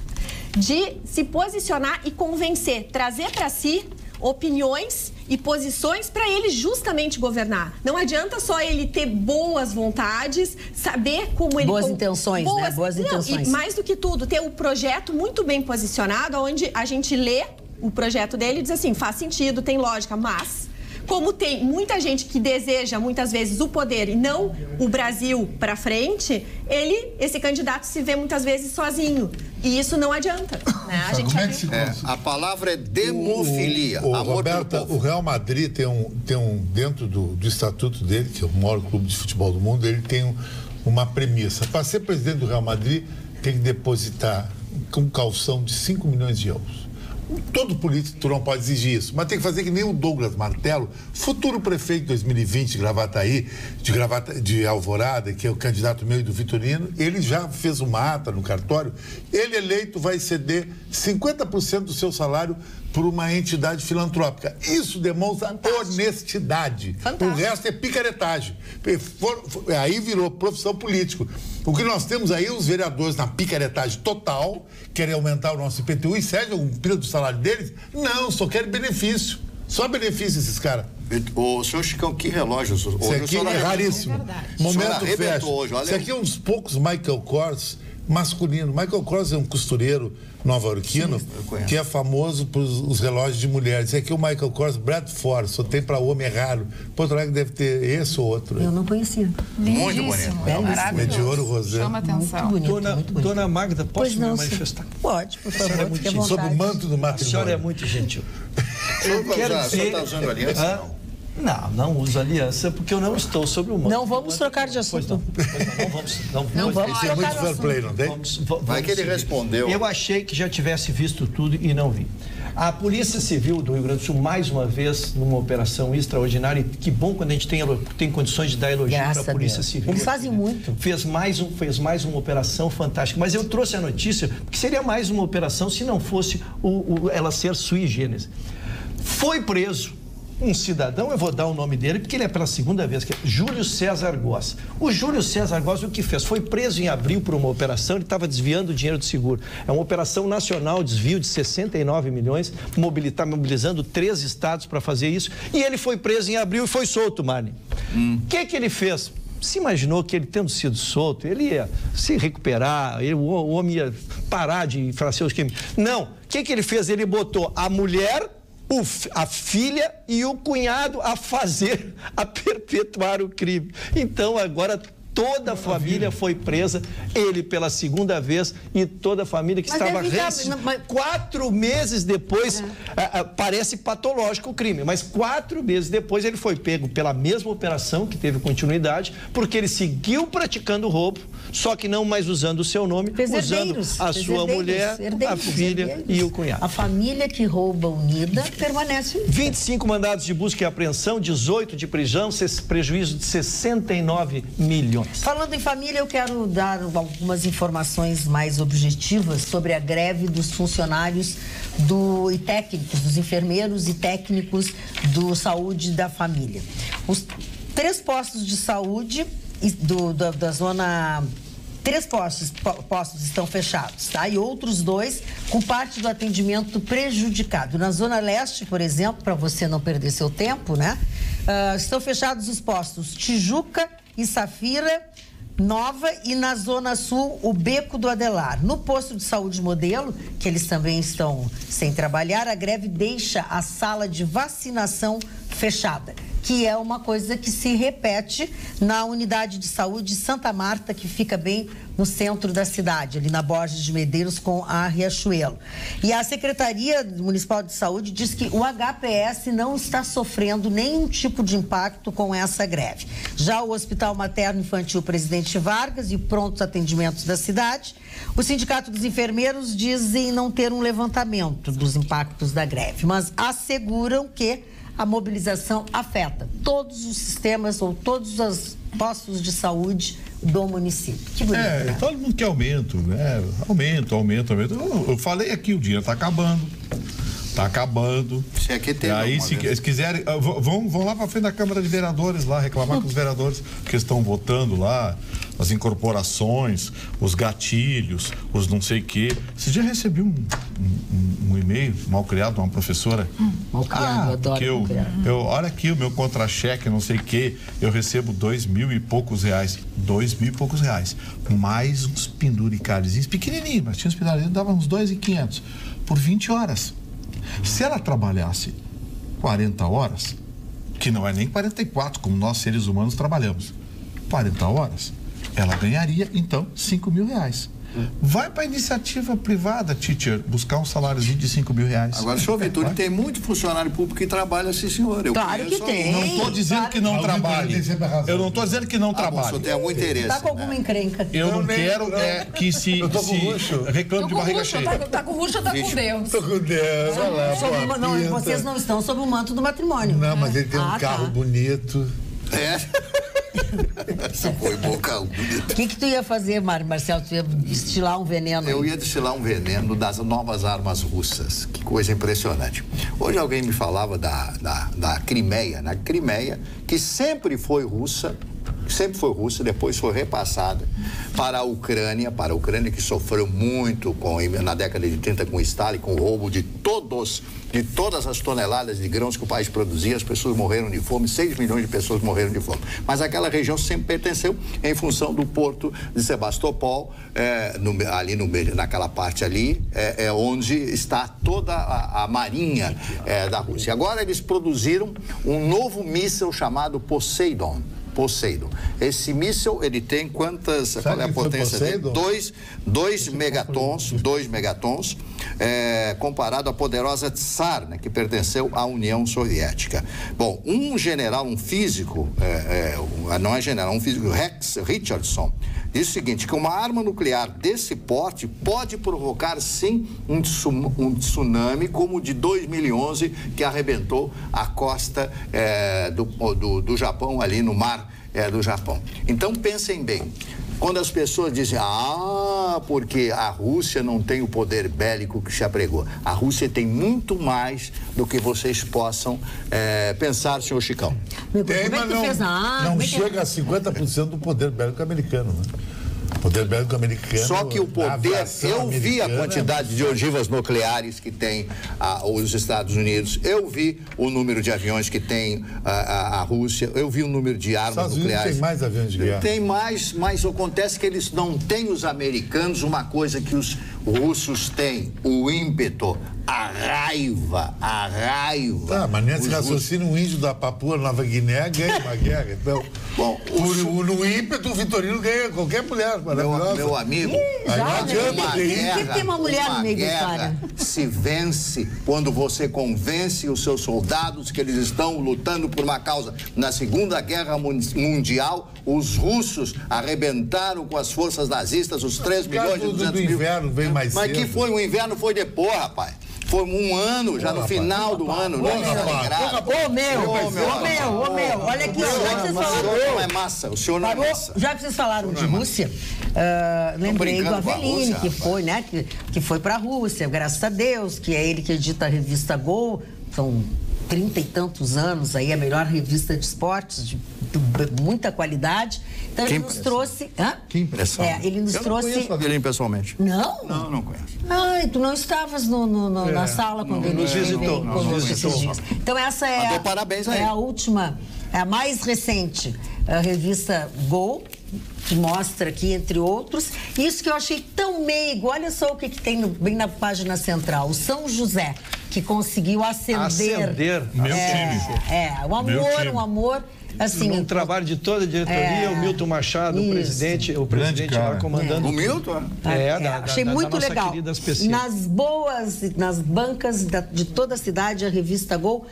de se posicionar e convencer, trazer para si opiniões e posições para ele justamente governar. Não adianta só ele ter boas vontades, saber como ele... Boas intenções, né? Boas intenções. E mais do que tudo, ter um projeto muito bem posicionado, onde a gente lê o projeto dele e diz assim, faz sentido, tem lógica, mas... Como tem muita gente que deseja, muitas vezes, o poder e não o Brasil para frente, esse candidato se vê muitas vezes sozinho. E isso não adianta. Né? A palavra é demofilia. Roberta, o Real Madrid tem um dentro do estatuto dele, que é o maior clube de futebol do mundo, ele tem uma premissa. Para ser presidente do Real Madrid, tem que depositar com calção de 5 milhões de euros. Todo político não pode exigir isso, mas tem que fazer que nem o Douglas Martelo, futuro prefeito de 2020 de Gravataí, de Alvorada, que é o candidato meu e do Vitorino. Ele já fez uma ata no cartório. Ele eleito vai ceder 50% do seu salário por uma entidade filantrópica. Isso demonstra honestidade. Fantástico. O resto é picaretagem. Aí virou profissão político. O que nós temos aí, os vereadores na picaretagem total, querem aumentar o nosso IPTU e cede algum período do salário deles? Não, só querem benefício. Só benefício esses caras. Ô, senhor Chicão, que relógio? Hoje esse aqui é raríssimo. Momento fecha. Esse aqui é um dos poucos Michael Kors masculino. Michael Kors é um costureiro nova-iorquino que é famoso por os relógios de mulheres. Esse aqui é o Michael Kors Bradford, só tem para homem, é raro. Porto Alegre deve ter esse ou outro. Eu não conhecia. Muito bonito. É de ouro rosé. Chama atenção. Muito bonito. Dona Magda, posso me manifestar? Pode, por favor. Sob o manto do matrimônio. A senhora é muito gentil. Eu quero dizer... Você está usando aliança, não? Não uso aliança porque eu não estou sobre o manto. Não vamos trocar de assunto. Não vamos. Isso é muito fair play, não tem? Vai que ele respondeu. Eu achei que já tivesse visto tudo e não vi. A Polícia Civil do Rio Grande do Sul, mais uma vez, numa operação extraordinária, e que bom quando a gente tem condições de dar elogio para a Polícia Civil. Eles fazem muito. Fez mais uma operação fantástica. Mas eu trouxe a notícia, porque seria mais uma operação se não fosse ela ser sui generis. Foi preso um cidadão, eu vou dar o nome dele, porque ele é pela segunda vez, que é Júlio César Goss. O Júlio César Goss, o que fez? Foi preso em abril por uma operação, ele estava desviando o dinheiro do seguro. É uma operação nacional, desvio de 69 milhões, mobilizando 3 estados para fazer isso, e ele foi preso em abril e foi solto, Marne. O que ele fez? Se imaginou que ele, tendo sido solto, ele ia se recuperar, o homem ia parar de fazer os crimes. Não. O que ele fez? Ele botou a mulher, a filha e o cunhado a perpetuar o crime. Então, agora toda a família foi presa, ele pela segunda vez e toda a família que estava 4 meses depois, parece patológico o crime, mas 4 meses depois ele foi pego pela mesma operação que teve continuidade, porque ele seguiu praticando o roubo, só que não mais usando o seu nome, usando a sua mulher, a filha e o cunhado. A família que rouba unida permanece. 25 mandados de busca e apreensão, 18 de prisão, prejuízo de 69 milhões. Falando em família, eu quero dar algumas informações mais objetivas sobre a greve dos funcionários e técnicos, dos enfermeiros e técnicos do Saúde da Família. Os 3 postos de saúde da zona... 3 postos estão fechados, tá? E outros 2 com parte do atendimento prejudicado. Na Zona Leste, por exemplo, para você não perder seu tempo, né? Estão fechados os postos Tijuca e Safira Nova, e na Zona Sul, o Beco do Adelar. No posto de saúde Modelo, que eles também estão sem trabalhar, a greve deixa a sala de vacinação fechada. que é uma coisa que se repete na unidade de saúde Santa Marta, que fica bem no centro da cidade, ali na Borges de Medeiros com a Riachuelo. E a Secretaria Municipal de Saúde diz que o HPS não está sofrendo nenhum tipo de impacto com essa greve. Já o Hospital Materno Infantil Presidente Vargas e prontos atendimentos da cidade, o Sindicato dos Enfermeiros dizem não ter um levantamento dos impactos da greve, mas asseguram que a mobilização afeta todos os sistemas ou todos os postos de saúde do município. Que bonito, né? Todo mundo quer aumento, né? Aumento. Eu falei aqui, o dinheiro está acabando. Está acabando. Se aqui tem aí, se quiserem, vão lá para frente da Câmara de Vereadores, lá, reclamar com os vereadores que estão votando lá, as incorporações, os gatilhos, os não sei o quê. Esse dia eu recebi um e-mail mal criado de uma professora. Mal criado, eu adoro. Olha aqui o meu contra-cheque, não sei o quê, eu recebo R$2.000 e poucos reais. R$2.000 e poucos reais. Mais uns penduricalhozinhos pequenininhos, mas tinha uns penduricalhos, dava uns 2.500 por 20 horas. Se ela trabalhasse 40 horas, que não é nem 44, como nós seres humanos trabalhamos, 40 horas, ela ganharia, então, R$5.000. Vai para a iniciativa privada, teacher, buscar um saláriozinho de R$5.000. Agora, senhor Vitor, tem muito funcionário público que trabalha, sim, senhor. Claro que tem. Não estou dizendo que não trabalhe. Eu não estou dizendo que não trabalhe. Você tem algum interesse. Está com alguma encrenca? Eu não quero que se reclame de barriga cheia. Tá com ruxa, tá com Deus. Tô com Deus, olha lá. Não, vocês não estão sob o manto do matrimônio. Não, mas ele tem um carro bonito. Isso foi boca bonita. O que tu ia fazer, Marcelo? Tu ia destilar um veneno? Eu ia destilar um veneno das novas armas russas. Que coisa impressionante. Hoje alguém me falava da Crimeia, na Crimeia, que sempre foi russa, depois foi repassada para a Ucrânia que sofreu muito na década de 30 com Stalin, com o roubo de todas as toneladas de grãos que o país produzia. As pessoas morreram de fome, 6 milhões de pessoas morreram de fome. Mas aquela região sempre pertenceu em função do porto de Sebastopol, naquela parte ali, onde está toda a marinha da Rússia. Agora eles produziram um novo míssil chamado Poseidon. Esse míssil, ele tem qual é a potência dele? 2 megatons, comparado à poderosa Tsar, né, que pertenceu à União Soviética. Bom, um general, um físico, não é general, um físico, Rex Richardson, diz o seguinte, que uma arma nuclear desse porte pode provocar, sim, um tsunami como o de 2011, que arrebentou a costa do Japão, ali no mar do Japão. Então, pensem bem, quando as pessoas dizem, porque a Rússia não tem o poder bélico que se apregou. A Rússia tem muito mais do que vocês possam pensar, senhor Chicão. Tem, mas não chega a 50% do poder bélico americano, né? O poder bélico americano. Só que o poder, eu vi a quantidade de ogivas nucleares que tem os Estados Unidos, eu vi o número de aviões que tem a Rússia, eu vi o número de armas nucleares. Tem mais aviões de guerra. Tem mais, mas acontece que eles não têm, os americanos, uma coisa que os russos têm, o ímpeto, a raiva. Mas nesse raciocínio, um índio da Papua Nova Guiné ganha uma guerra. Então, bom, no ímpeto, o Vitorino ganha qualquer mulher. Meu amigo, tem uma mulher no meio da história. Se vence quando você convence os seus soldados que eles estão lutando por uma causa. Na Segunda Guerra Mundial, os russos arrebentaram com as forças nazistas os 3 milhões e 200 mil. Inverno vem mais Mas cedo. que foi o inverno, foi depois, rapaz. Foi um ano, já no final do ano. Olha aqui, já que vocês falaram. O senhor não é massa, o senhor não é massa. Já que vocês falaram de Rússia, lembrei do Aveline, que foi, né? Que foi pra Rússia, graças a Deus, que é ele que edita a revista Gol. São 30 e tantos anos aí, a melhor revista de esportes, de muita qualidade. Então ele nos trouxe... Que impressão. Ele nos trouxe... Eu não conheço o Aveline pessoalmente. Não? Não conheço. Ai, tu não estavas na sala quando ele visitou. Então essa é parabéns aí. A última, é a mais recente, a revista Gol, que mostra aqui, entre outros, isso que eu achei tão meigo. Olha só o que tem bem na página central, o São José, que conseguiu acender. Meu time. Um amor. Assim, um trabalho de toda a diretoria, o Milton Machado, o presidente lá comandando. O Milton? Achei muito legal. Nas bancas de toda a cidade, a revista Gol,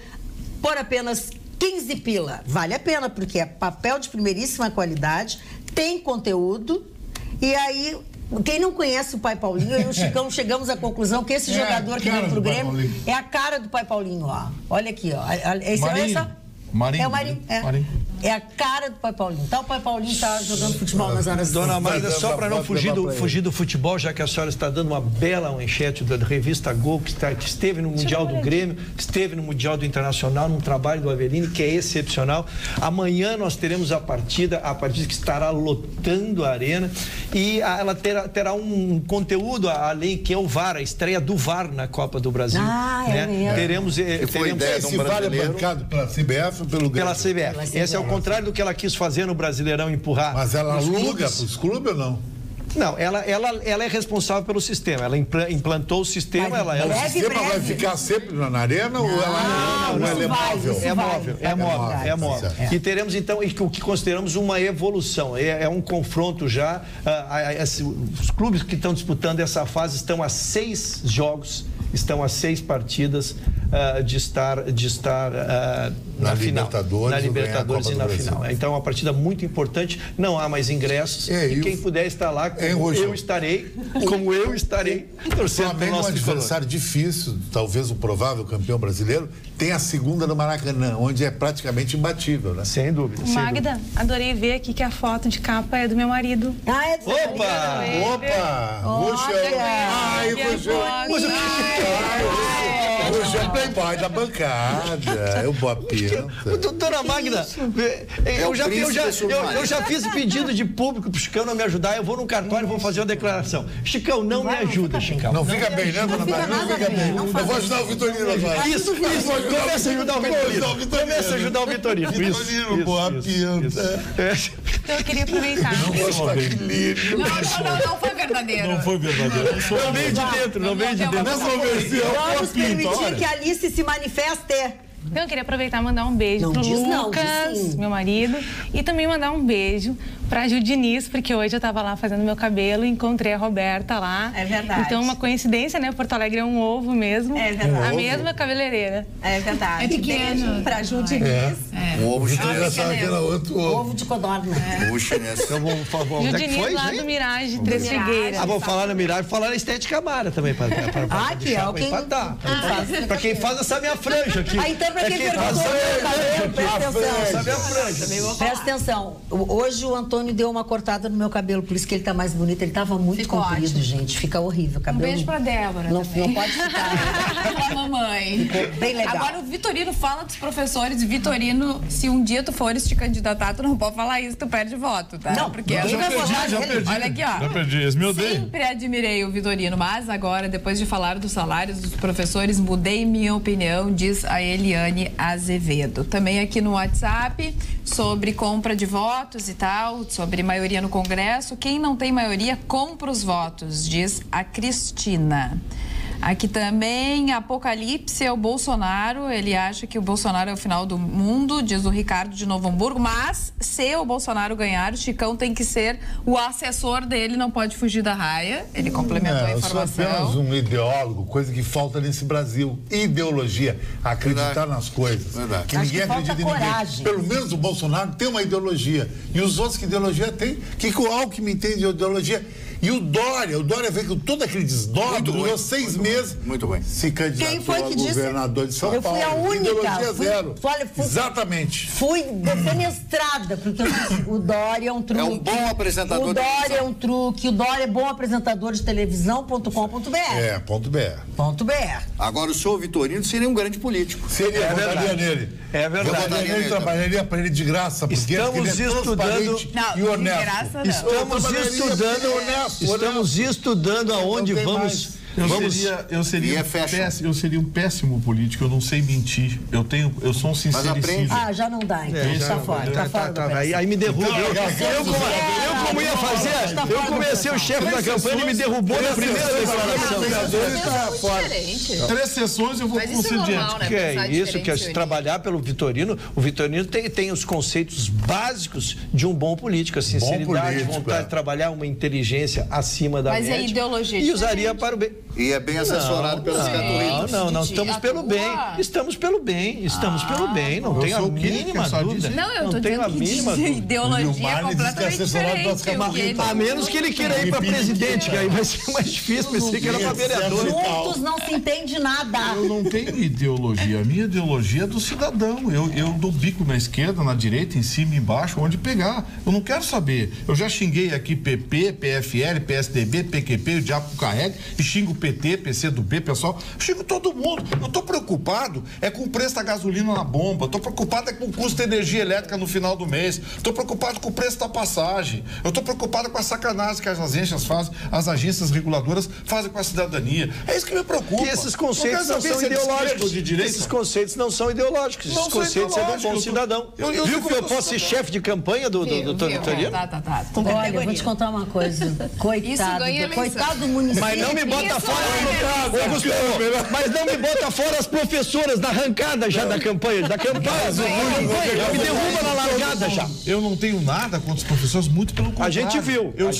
por apenas 15 pila. Vale a pena, porque é papel de primeiríssima qualidade, tem conteúdo, e aí... Quem não conhece o Pai Paulinho, eu e o Chicão chegamos à conclusão que esse jogador que vem pro Grêmio é a cara do Pai Paulinho, ó. Olha aqui, ó. Marinho. É o Marinho. É a cara do Pai Paulinho. Então o Pai Paulinho tá jogando futebol nas horas. Dona Magda, só para não fugir do futebol, já que a senhora está dando uma bela manchete da revista Gol, que esteve no Mundial do Grêmio, que esteve no Mundial do Internacional, num trabalho do Avelini, que é excepcional. Amanhã nós teremos a partida que estará lotando a arena, e ela terá um conteúdo além, que é o VAR, a estreia do VAR na Copa do Brasil. Teremos esse VAR é bancado pela CBF ou pelo Grêmio? Pela CBF. Esse é o contrário do que ela quis fazer no Brasileirão, empurrar. Mas ela aluga para os clubes ou não? Não, ela é responsável pelo sistema. Ela implantou o sistema. O sistema vai ficar sempre na arena ou ela é móvel? É móvel. E teremos, então, o que consideramos uma evolução. É um confronto já. Os clubes que estão disputando essa fase estão a 6 jogos, estão a 6 partidas de estar na final. Na Libertadores e na final. Então é uma partida muito importante. Não há mais ingressos. E quem puder estar lá, como eu estarei torcendo pelo nosso um adversário difícil, talvez o provável campeão brasileiro, tem a segunda no Maracanã, onde é praticamente imbatível, né? Sem dúvida. Magda, adorei ver aqui que a foto de capa é do meu marido. É do Opa! Hoje é o playboy da bancada, é o Boa Pinta. Doutora Magda, eu já fiz pedido de público pro Chicão não me ajudar, eu vou no cartório e vou fazer uma declaração. Chicão, não me ajuda, Chicão. Não fica bem, né, dona Magda? Não fica bem. Eu vou ajudar o Vitorino agora. Isso. Começa a ajudar o Vitorino. Vitorino, Boa Pinta. Então eu queria aproveitar. Não foi verdadeiro. Não veio de dentro. Vamos permitir que a Alice se manifeste. Então eu queria aproveitar e mandar um beijo pro Lucas, meu marido, e também mandar um beijo pra Ju Diniz, porque hoje eu tava lá fazendo meu cabelo e encontrei a Roberta lá. É verdade. Então uma coincidência, né? Porto Alegre é um ovo mesmo. É verdade. A mesma cabeleireira. É verdade. É pequeno. Beijo pra Ju Diniz. Um ovo chinês. Ovo de codorna. Ovo chinês. Então vamos, por favor. Ju Diniz lá do Mirage, Três Figueiras. Vamos falar no Mirage, falar na Estética Amara também. Que é o que... Pra quem faz essa minha franja aqui. Então pra quem perguntou, presta atenção. Hoje o Antônio deu uma cortada no meu cabelo, por isso que ele tá mais bonito. Ele tava muito comprido, ótimo. Gente. Fica horrível. Cabelo... Um beijo pra Débora. Não pode ficar. Pra mamãe. Ficou bem legal. Agora o Vitorino fala dos professores. Vitorino, se um dia tu fores te candidatar, tu não pode falar isso, tu perde voto, tá? Não, porque já perdi. Olha aqui, ó. Já perdi, esse meu odeio. Sempre admirei o Vitorino, mas agora, depois de falar dos salários dos professores, mudei minha opinião, diz a Eliane Azevedo. Também aqui no WhatsApp, sobre compra de votos e tal, sobre maioria no Congresso. Quem não tem maioria, compra os votos, diz a Cristina. Aqui também, Apocalipse é o Bolsonaro. Ele acha que o Bolsonaro é o final do mundo, diz o Ricardo de Novo Hamburgo. Mas, se o Bolsonaro ganhar, o Chicão tem que ser o assessor dele, não pode fugir da raia. Ele complementou a informação. Eu sou apenas um ideólogo, coisa que falta nesse Brasil. Ideologia. Acreditar nas coisas. Verdade. Que ninguém acredita em ninguém. Pelo menos o Bolsonaro tem uma ideologia. E os outros que ideologia tem? O Alckmin tem de ideologia? E o Dória veio com todo aquele desdobro, durou 6 meses. Muito bem. Se candidatou a governador de São Paulo. Eu fui a única. Ideologia zero. Exatamente. Fui defenestrada, porque o Dória é um truque. É um bom apresentador. O Dória é um truque. O Dória é bom apresentador de televisão.com.br. .br. Agora, o senhor Vitorino seria um grande político. Seria, eu votaria nele. É verdade. Eu votaria nele, trabalharia para ele de graça, porque estamos estudando e honesto. Graça, Estamos estudando aonde vamos Eu seria um péssimo político, eu não sei mentir. Eu sou um sincericídio. Já não dá, então. Tá fora. Aí me derruba. Eu como ia fazer, eu comecei o chefe da campanha e me derrubou na primeira declaração. 3 sessões eu vou concediante. Que é isso, que é trabalhar pelo Vitorino. O Vitorino tem os conceitos básicos de um bom político, a sinceridade, vontade de trabalhar, uma inteligência acima da média. Mas é ideologia e usaria para o bem. E é bem assessorado pelas categorias. Não, estamos pelo bem. Estamos pelo bem, não tenho a mínima dúvida. Não, eu tô dizendo que ideologia é completamente diferente. A menos que ele queira ir para presidente, que aí vai ser mais difícil, pensei que era para vereador. Juntos não se entende nada. Eu não tenho ideologia, a minha ideologia é do cidadão. Eu dou bico na esquerda, na direita, em cima, embaixo, onde pegar. Eu não quero saber. Eu já xinguei aqui PP, PFL, PSDB, PQP, o diabo carrega, e xingo PT, PCdoB, pessoal. Eu xingo todo mundo. Eu tô preocupado com o preço da gasolina na bomba. Tô preocupado com o custo da energia elétrica no final do mês. Tô preocupado com o preço da passagem. Eu tô preocupado com a sacanagem que as agências fazem, as agências reguladoras fazem com a cidadania. É isso que me preocupa. E esses conceitos não são ideológicos. Esses conceitos não são ideológicos. Esses conceitos é do bom cidadão. Viu como eu posso ser chefe de campanha do Vitorino? Tá. Olha, eu vou te contar uma coisa. Coitado do município. Mas não me bota fora, mas não me bota fora as professoras da arrancada já da campanha. Me derruba na largada já. Eu não tenho nada contra os professores, muito pelo contrário. A gente viu. Eu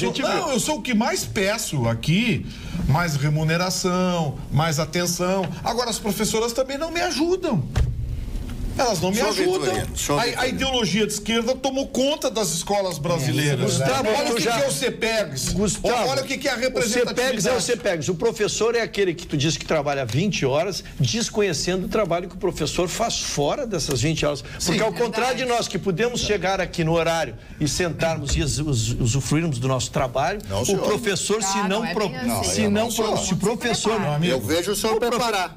sou o que mais peço aqui, mais remuneração, mais atenção. Agora, as professoras também não me ajudam. Elas não me ajudam. A ideologia de esquerda tomou conta das escolas brasileiras. Gustavo, olha o que é o CEPEGS. Olha o que é a representatividade. O CEPEGS é o CEPEGS. O professor é aquele que tu diz que trabalha 20 horas, desconhecendo o trabalho que o professor faz fora dessas 20 horas. Porque ao contrário de nós, que podemos chegar aqui no horário e sentarmos e usufruirmos do nosso trabalho, o professor, se o professor... Eu vejo o senhor preparar.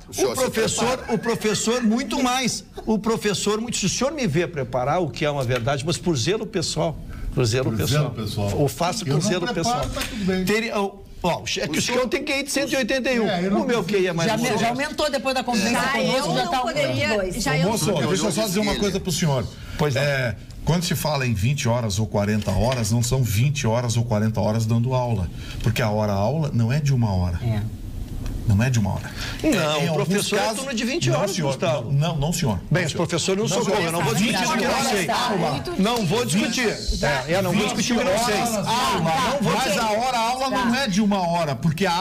O professor muito mais. Se o senhor me vê preparar, o que é uma verdade, mas por zelo pessoal. Ou faço por zelo pessoal. Tá tudo bem. É que o Chicão tem QI de 181. O meu QI é mais... Já aumentou depois da convivência conosco, já tá Moço, deixa eu só dizer uma coisa pro senhor. Pois é. Quando se fala em 20 horas ou 40 horas, não são 20 horas ou 40 horas dando aula. Porque a aula não é de 1 hora. Não é de 1 hora. Não, o professor é em torno de 20 horas, Gustavo. Não, senhor. Bem, os professores não são como. Eu não vou discutir o que eu não sei. Não vou discutir. Eu não vou discutir o que eu não sei. Mas a hora-aula não é de 1 hora, porque a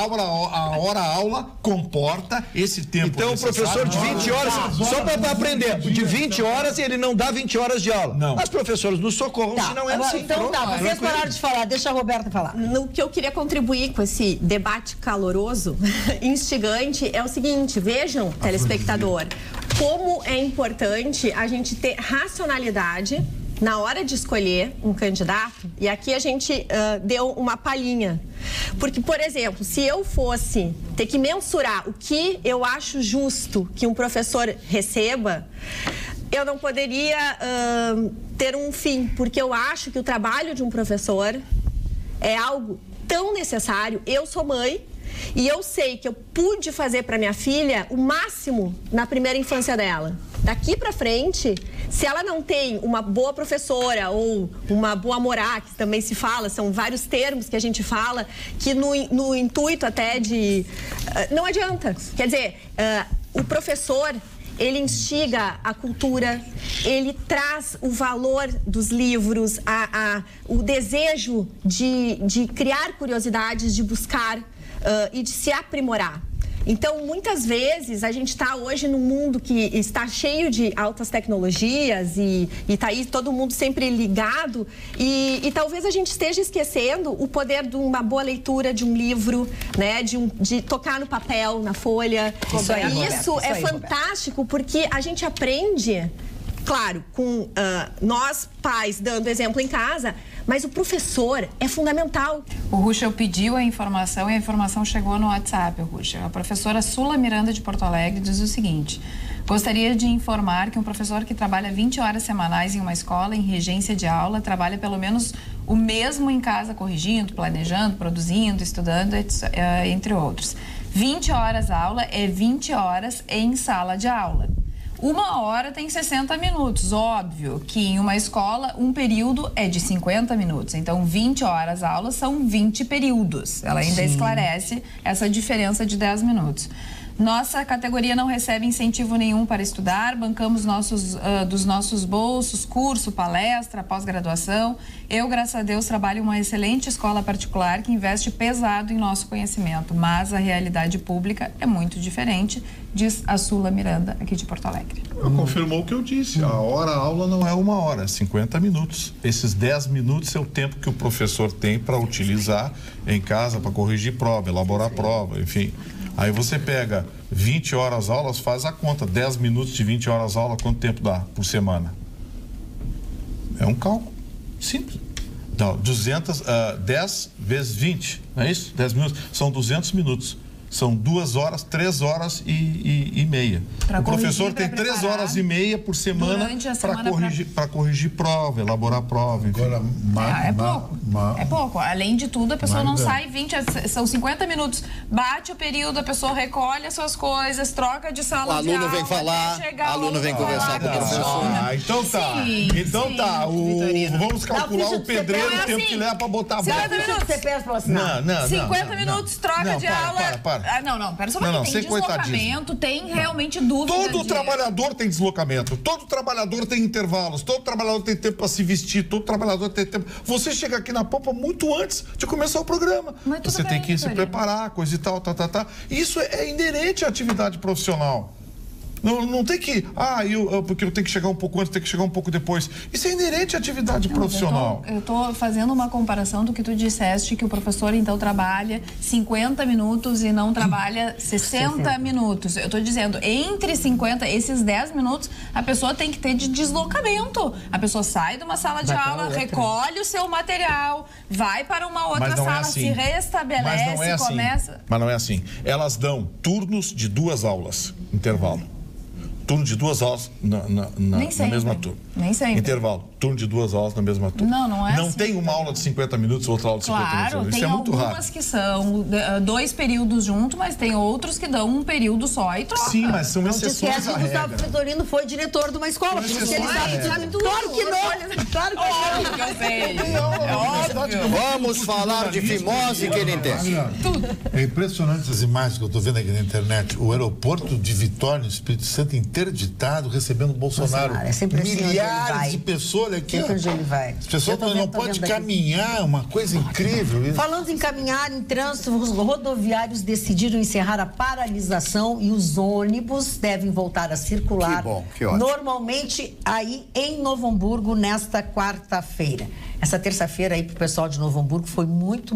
hora-aula comporta esse tempo. Então, o professor de 20 horas, só para aprender, de 20 horas ele não dá 20 horas de aula. Não. As professoras nos socorram, se não é assim. Então vocês pararam de falar, deixa a Roberta falar. No que eu queria contribuir com esse debate caloroso, instigante, é o seguinte, vejam, telespectador, como é importante a gente ter racionalidade na hora de escolher um candidato, e aqui a gente deu uma palhinha. Porque, por exemplo, se eu fosse ter que mensurar o que eu acho justo que um professor receba, eu não poderia ter um fim, porque eu acho que o trabalho de um professor é algo tão necessário. Eu sou mãe e eu sei que eu pude fazer para minha filha o máximo na primeira infância dela. Daqui para frente, se ela não tem uma boa professora ou uma boa morá, que também se fala, são vários termos que a gente fala, que no intuito até de... não adianta. Quer dizer, o professor, ele instiga a cultura, ele traz o valor dos livros, o desejo de criar curiosidades, de buscar e de se aprimorar. Então, muitas vezes, a gente está hoje num mundo que está cheio de altas tecnologias e está aí todo mundo sempre ligado e talvez a gente esteja esquecendo o poder de uma boa leitura de um livro, né? De tocar no papel, na folha. Isso é fantástico porque a gente aprende, claro, com nós pais dando exemplo em casa, mas o professor é fundamental. O Ruschel pediu a informação e a informação chegou no WhatsApp, Ruschel. A professora Sula Miranda de Porto Alegre diz o seguinte: gostaria de informar que um professor que trabalha 20 horas semanais em uma escola, em regência de aula, trabalha pelo menos o mesmo em casa, corrigindo, planejando, produzindo, estudando, entre outros. 20 horas aula é 20 horas em sala de aula. 1 hora tem 60 minutos. Óbvio que em uma escola, um período é de 50 minutos. Então, 20 horas aula são 20 períodos. Ela ainda esclarece essa diferença de 10 minutos. Nossa categoria não recebe incentivo nenhum para estudar, bancamos dos nossos bolsos, curso, palestra, pós-graduação. Eu, graças a Deus, trabalho em uma excelente escola particular que investe pesado em nosso conhecimento, mas a realidade pública é muito diferente, diz a Sula Miranda, aqui de Porto Alegre. Confirmou o que eu disse, a hora-aula não é 1 hora, é 50 minutos. Esses 10 minutos é o tempo que o professor tem para utilizar em casa, para corrigir prova, elaborar prova, enfim. Aí você pega 20 horas aulas, faz a conta, 10 minutos de 20 horas aula, quanto tempo dá por semana? É um cálculo simples. Então, 10 vezes 20, não é isso? 10 minutos, são 200 minutos. São 2 horas, 3 horas e meia. O professor tem 3 horas e meia por semana para corrigir prova, elaborar prova. Enfim. Agora, é pouco. É pouco. Além de tudo, a pessoa não sai 20, são 50 minutos. Bate o período, a pessoa recolhe as suas coisas, troca de sala de aula. O aluno vem falar, o aluno vem conversar com o professor. Então tá. Então tá. Vamos calcular o pedreiro, o tempo que leva para botar a bola. 50 minutos você pensa para assinar. 50 minutos, troca de aula. Para. Pera só um pouquinho. Tem deslocamento, tem realmente dúvida. Todo trabalhador tem deslocamento, todo trabalhador tem intervalos, todo trabalhador tem tempo para se vestir, todo trabalhador tem tempo. Você chega aqui na Pampa muito antes de começar o programa. Você tem que se preparar, coisa e tal. Isso é inerente à atividade profissional. Não tem que, porque eu tenho que chegar um pouco antes, tenho que chegar um pouco depois. Isso é inerente à atividade profissional. Eu tô fazendo uma comparação do que tu disseste, que o professor, então, trabalha 50 minutos e não trabalha 60 minutos. Eu tô dizendo, entre 50, esses 10 minutos, a pessoa tem que ter de deslocamento. A pessoa sai de uma sala de aula, recolhe o seu material, vai para uma outra sala, se restabelece, começa... Mas não é assim. Elas dão turnos de 2 aulas, intervalo. Turno de 2 aulas na mesma turma. Nem sempre. Intervalo. Turno de 2 aulas na mesma turma. Não é Não assim. tem uma aula de 50 minutos, outra aula de 50 minutos. Isso é muito raro. Tem algumas que são 2 períodos juntos, mas tem outros que dão um período só e troca. Sim, mas são exceções à regra. Gustavo Fritorino foi diretor de uma escola, por isso que ele sabe tudo. Claro que não. Claro que eu sei. É óbvio. Vamos falar de fimose que ele entende. É impressionante as imagens que eu estou vendo aqui na internet. O aeroporto de Vitória, no Espírito Santo, interditado, recebendo o Bolsonaro. É sempre assim. Milhares de pessoas, olha aqui. Onde ele vai. As pessoas não podem caminhar, uma coisa incrível. Isso. Falando em caminhar em trânsito, os rodoviários decidiram encerrar a paralisação e os ônibus devem voltar a circular. Que bom, que ótimo. Normalmente aí em Novo Hamburgo nesta quarta-feira. Essa terça-feira aí para o pessoal de Novo Hamburgo foi muito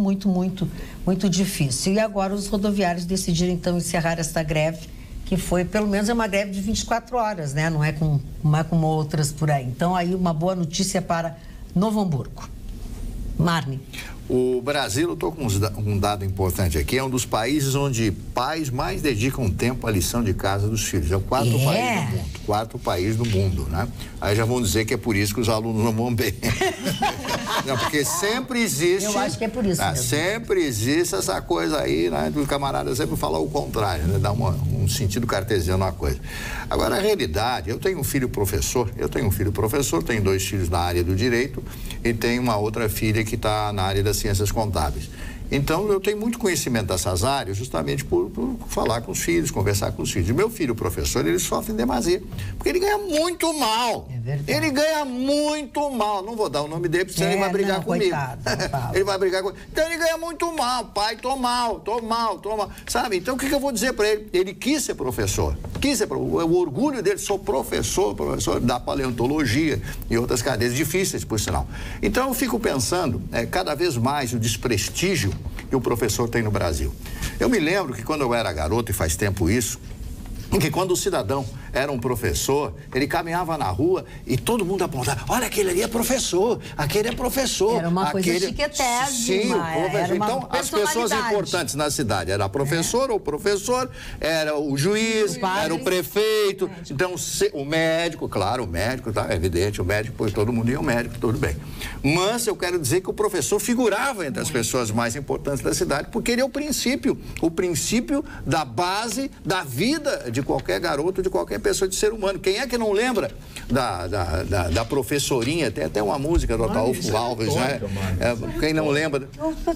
difícil. E agora os rodoviários decidiram então encerrar esta greve, que foi, pelo menos, é uma greve de 24 horas, né? Não é como outras por aí. Então, aí, uma boa notícia para Novo Hamburgo. Marne. O Brasil, eu estou com um dado importante aqui, é um dos países onde pais mais dedicam tempo à lição de casa dos filhos. É o quarto país do mundo. Quarto país do mundo, né? Aí já vão dizer que é por isso que os alunos não vão bem. Não, porque sempre existe... Eu acho que é por isso mesmo. Sempre existe essa coisa aí, né? Do camarada sempre falar o contrário, né? Dá um sentido cartesiano à coisa. Agora, a realidade, eu tenho um filho professor, tenho 2 filhos na área do direito e tenho uma outra filha que está na área das ciências contábeis. Então, eu tenho muito conhecimento dessas áreas justamente por falar com os filhos, conversar com os filhos. E meu filho, professor, ele sofre em demasia, porque ele ganha muito mal. É verdade. Ele ganha muito mal. Não vou dar o nome dele, porque senão ele vai brigar comigo. Coitado, ele vai brigar comigo. Então, ele ganha muito mal. Pai, tô mal. Sabe? Então, o que eu vou dizer para ele? Ele quis ser professor. O orgulho dele, sou professor da paleontologia e outras cadeiras difíceis, por sinal. Então, eu fico pensando, cada vez mais o desprestígio que o professor tem no Brasil. Eu me lembro que quando eu era garoto, e faz tempo isso, que quando o cidadão era um professor, ele caminhava na rua e todo mundo apontava, olha, aquele ali é professor, aquele é professor. Era uma coisa chiquetésima. Sim, o professor. Era uma então, as pessoas importantes na cidade, era a professora ou professor, era o juiz, era o prefeito, então o médico, claro, o médico, tá, é evidente, o médico, pois todo mundo ia ao médico, tudo bem. Mas eu quero dizer que o professor figurava entre as pessoas mais importantes da cidade, porque ele é o princípio da base da vida de qualquer garoto, de qualquer pessoa, de ser humano. Quem é que não lembra da professorinha? Tem até uma música do Ataúfo Alves, né? Quem não lembra?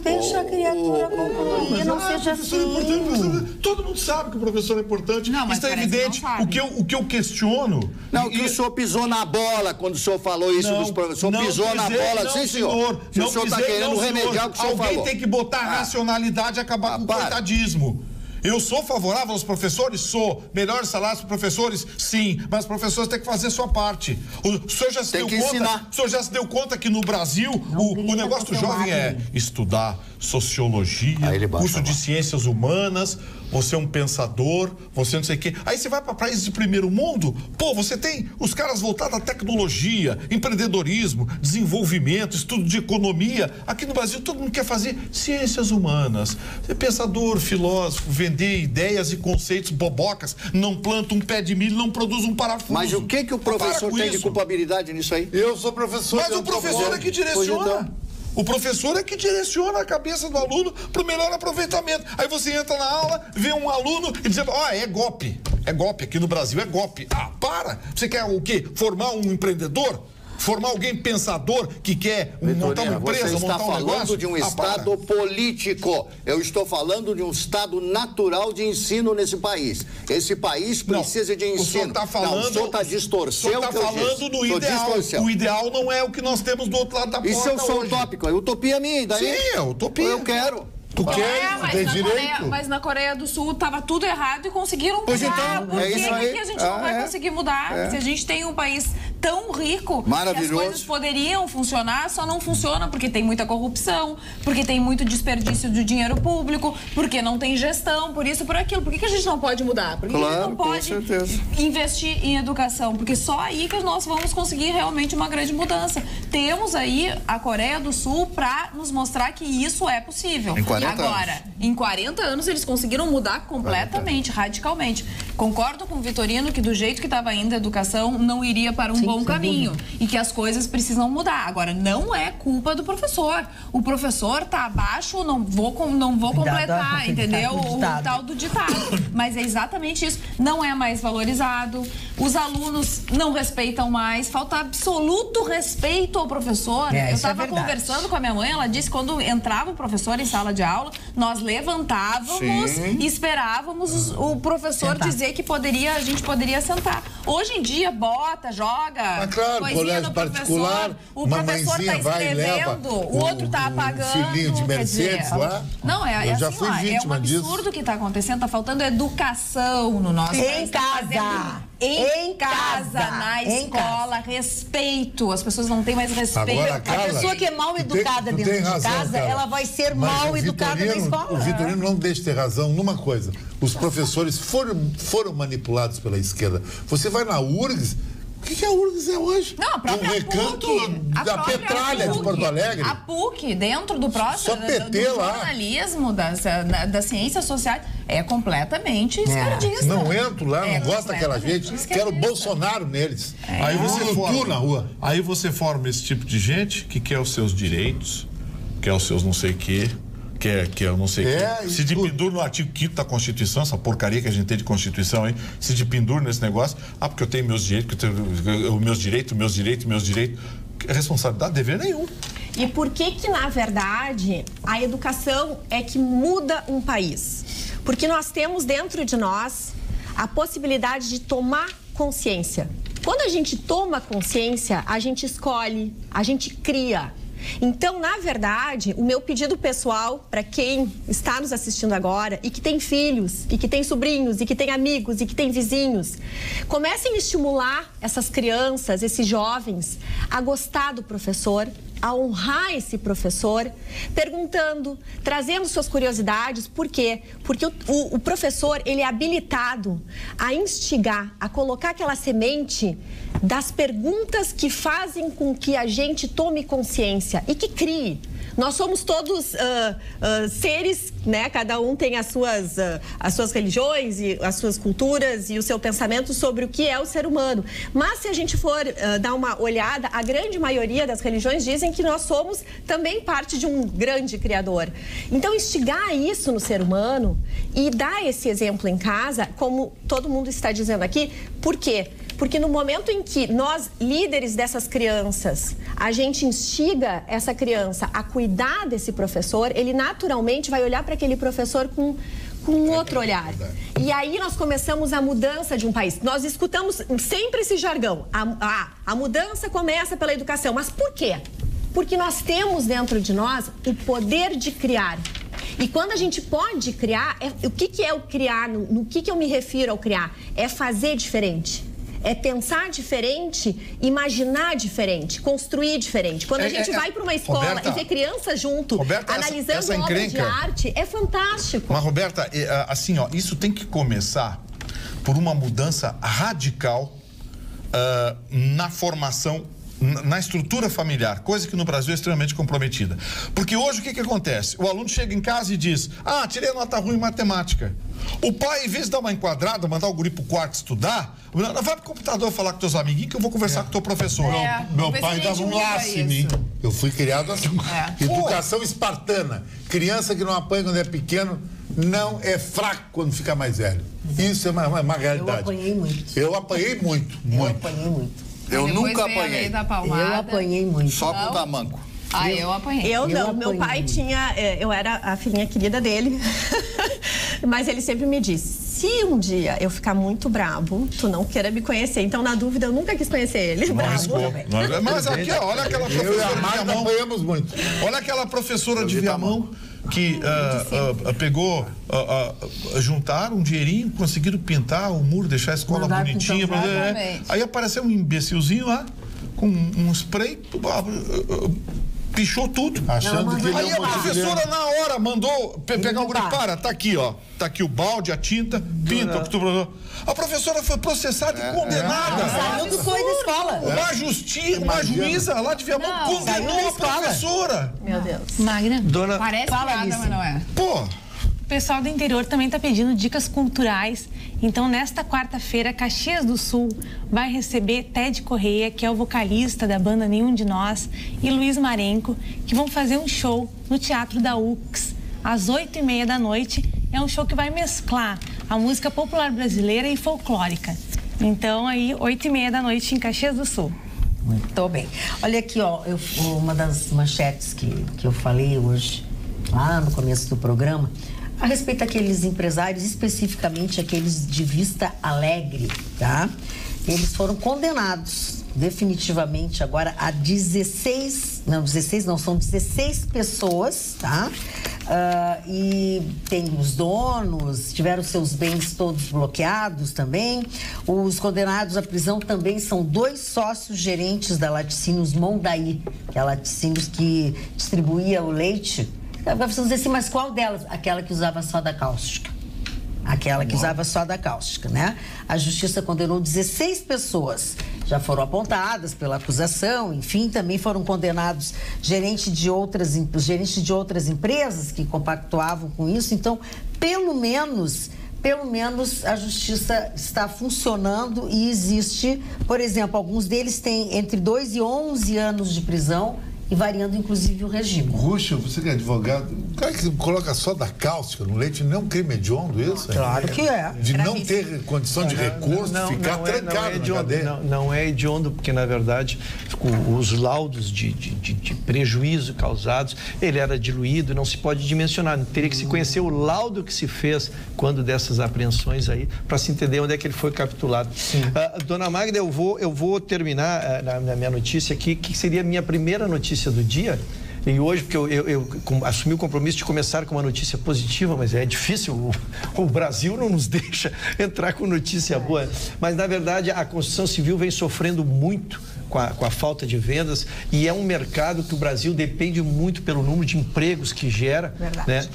Deixa a criatura concluir, não seja assim. Todo mundo sabe que o professor é importante. Não, mas isso é evidente. O que eu questiono... Não, que o senhor pisou na bola quando o senhor falou isso dos professores. O senhor pisou na bola, sim, senhor. Se o senhor está querendo remediar o que o senhor falou. Alguém tem que botar racionalidade e acabar com o coitadismo. Eu sou favorável aos professores? Sou. Melhores salários para professores? Sim. Mas os professores têm que fazer a sua parte. O senhor já se deu conta? O senhor já se deu conta que no Brasil o negócio do jovem é estudar sociologia, curso de ciências humanas, você é um pensador, você não sei o quê. Aí você vai para países de primeiro mundo, pô, você tem os caras voltados à tecnologia, empreendedorismo, desenvolvimento, estudo de economia. Aqui no Brasil todo mundo quer fazer ciências humanas. Você é pensador, filósofo, vender ideias e conceitos bobocas, não planta um pé de milho, não produz um parafuso. Mas o que o professor tem de culpabilidade nisso aí? Eu sou professor. Mas o professor é que direciona. O professor é que direciona a cabeça do aluno para o melhor aproveitamento. Aí você entra na aula, vê um aluno e diz, é golpe. É golpe, aqui no Brasil é golpe. Ah, para! Você quer o quê? Formar um empreendedor? Formar alguém pensador que quer montar uma empresa, montar um negócio? Você está falando de um Estado político. Eu estou falando de um Estado natural de ensino nesse país. Esse país precisa de ensino. O senhor está falando... o senhor está distorcendo. O senhor está falando do ideal. O ideal não é o que nós temos do outro lado da porta. Isso é o som utópico. É utopia minha, daí? Sim, é utopia. Eu quero. Tu quer? Tem direito? Mas na Coreia do Sul estava tudo errado e conseguiram mudar. Pois então, Por que a gente não vai conseguir mudar? Se a gente tem um país tão rico, que as coisas poderiam funcionar, só não funciona porque tem muita corrupção, porque tem muito desperdício do dinheiro público, porque não tem gestão, por isso, por aquilo. Por que a gente não pode mudar? Por que a gente não pode investir em educação? Porque só aí que nós vamos conseguir realmente uma grande mudança. Temos aí a Coreia do Sul para nos mostrar que isso é possível. Agora, em 40 anos, eles conseguiram mudar completamente, radicalmente. Concordo com o Vitorino que do jeito que estava indo a educação, não iria para um bom caminho. E que as coisas precisam mudar. Agora, não é culpa do professor. O professor está abaixo, não vou completar, entendeu? O tal do ditado. Mas é exatamente isso. Não é mais valorizado. Os alunos não respeitam mais. Falta absoluto respeito ao professor. Eu estava conversando com a minha mãe, ela disse que quando entrava o professor em sala de aula, nós levantávamos e esperávamos o professor dizer que a gente poderia sentar. Hoje em dia, bota, joga, mas claro, colégio particular, o professor está escrevendo, o outro está apagando. Filhinho de Mercedes lá. Não, é assim, é um absurdo o que está acontecendo, está faltando educação no nosso país. Em casa, na escola, respeito. As pessoas não têm mais respeito. Agora, Carla, a pessoa que é mal educada dentro de casa, ela vai ser mal educada na escola. O Vitorino não deixa de ter razão numa coisa. Os professores foram manipulados pela esquerda. Você vai na URGS, o que a URGS é hoje? Não, a própria um recanto da Petralha de Porto Alegre. A PUC, dentro do próximo do jornalismo, das ciências sociais, é completamente esquerdista. Não entro lá, não gosto daquela gente, quero Bolsonaro neles. Aí você forma na rua. Aí você forma esse tipo de gente que quer os seus direitos, quer os seus não sei o quê. Que eu não sei o que. Se de pendura no artigo 5º da Constituição, essa porcaria que a gente tem de Constituição aí, se de pendura nesse negócio, porque eu tenho meus direitos, meus direitos. Responsabilidade, dever nenhum. E por que, na verdade, a educação é que muda um país? Porque nós temos dentro de nós a possibilidade de tomar consciência. Quando a gente toma consciência, a gente escolhe, a gente cria. Então, na verdade, o meu pedido pessoal para quem está nos assistindo agora e que tem filhos, e que tem sobrinhos, e que tem amigos, e que tem vizinhos, comecem a estimular essas crianças, esses jovens, a gostar do professor, a honrar esse professor, perguntando, trazendo suas curiosidades. Por quê? Porque o professor, ele é habilitado a instigar, a colocar aquela semente das perguntas que fazem com que a gente tome consciência e que crie. Nós somos todos seres, né? Cada um tem as suas religiões e as suas culturas e o seu pensamento sobre o que é o ser humano. Mas se a gente for dar uma olhada, a grande maioria das religiões dizem que nós somos também parte de um grande Criador. Então, instigar isso no ser humano e dar esse exemplo em casa, como todo mundo está dizendo aqui, por quê? Porque no momento em que nós, líderes dessas crianças, a gente instiga essa criança a cuidar desse professor, ele naturalmente vai olhar para aquele professor com outro olhar. E aí nós começamos a mudança de um país. Nós escutamos sempre esse jargão. A mudança começa pela educação. Mas por quê? Porque nós temos dentro de nós o poder de criar. E quando a gente pode criar, o que é o criar? No que eu me refiro ao criar? É fazer diferente. É pensar diferente, imaginar diferente, construir diferente. Quando a gente vai para uma escola, Roberta, e vê crianças junto, Roberta, analisando essa obras de arte, é fantástico. Mas, Roberta, assim, ó, isso tem que começar por uma mudança radical na formação, na estrutura familiar, coisa que no Brasil é extremamente comprometida. Porque hoje o que acontece? O aluno chega em casa e diz: tirei nota ruim em matemática. O pai, em vez de dar uma enquadrada, mandar o guri pro quarto estudar, vai pro computador falar com teus amiguinhos que eu vou conversar com o teu professor. Meu pai dava um laço em mim. Eu fui criado assim. Educação espartana. Criança que não apanha quando é pequeno não é fraco quando fica mais velho. Isso é uma realidade. Eu apanhei muito. Eu apanhei muito. Eu apanhei muito. Eu nunca apanhei. Eu apanhei muito. Só com o tamanco. Eu apanhei. Eu não. Meu pai tinha... Eu era a filhinha querida dele. Mas ele sempre me disse: se um dia eu ficar muito bravo, tu não queira me conhecer. Então, na dúvida, eu nunca quis conhecer ele. Mas aqui, ó, olha aquela professora de Viamão. Apanhamos muito. Olha aquela professora de Viamão que pegou, juntaram um dinheirinho, conseguiram pintar o muro, deixar a escola bonitinha. Aí apareceu um imbecilzinho lá, com um spray, pichou tudo. Achando que aí a professora na hora mandou pegar o guri. Tá aqui, ó. Tá aqui o balde, a tinta, pinta. A professora foi processada e condenada. Saiu do sonho da escola. Uma juíza lá de Viamão condenou a professora. Meu Deus. Magna, parece piada, mas não é. Pô. O pessoal do interior também está pedindo dicas culturais. Então, nesta quarta-feira, Caxias do Sul vai receber Ted Correia, que é o vocalista da banda Nenhum de Nós, e Luiz Marenco, que vão fazer um show no Teatro da UX, às 8h30 da noite. É um show que vai mesclar a música popular brasileira e folclórica. Então, aí, 8h30 da noite em Caxias do Sul. Muito bem. Olha aqui, ó, uma das manchetes que eu falei hoje, lá no começo do programa, a respeito daqueles empresários, especificamente aqueles de Vista Alegre, tá? Eles foram condenados definitivamente agora a 16 são 16 pessoas, tá? E tem os donos, tiveram seus bens todos bloqueados também. Os condenados à prisão também são 2 sócios gerentes da Laticínios Mondaí, que é a Laticínios que distribuía o leite. Vamos dizer assim, mas qual delas? Aquela que usava soda cáustica. Aquela que usava soda cáustica, né? A justiça condenou 16 pessoas. Já foram apontadas pela acusação, enfim, também foram condenados gerentes de outras empresas que compactuavam com isso. Então, pelo menos a justiça está funcionando e existe, por exemplo, alguns deles têm entre 2 e 11 anos de prisão, e variando, inclusive, o regime. Ruxo, você que é advogado, o cara que coloca soda cáustica no leite não é um crime hediondo isso? Claro que é. De não ter condição de recurso, ficar trancado na cadeia. Não é hediondo, porque, na verdade, os laudos de prejuízo causados, ele era diluído, não se pode dimensionar. Teria que se conhecer o laudo que se fez quando dessas apreensões aí, para se entender onde é que ele foi capturado. Dona Magda, eu vou terminar na minha notícia aqui, que seria a minha primeira notícia do dia, e hoje, porque eu assumi o compromisso de começar com uma notícia positiva, mas é difícil, o Brasil não nos deixa entrar com notícia boa, mas na verdade a construção civil vem sofrendo muito com a falta de vendas, e é um mercado que o Brasil depende muito pelo número de empregos que gera, né?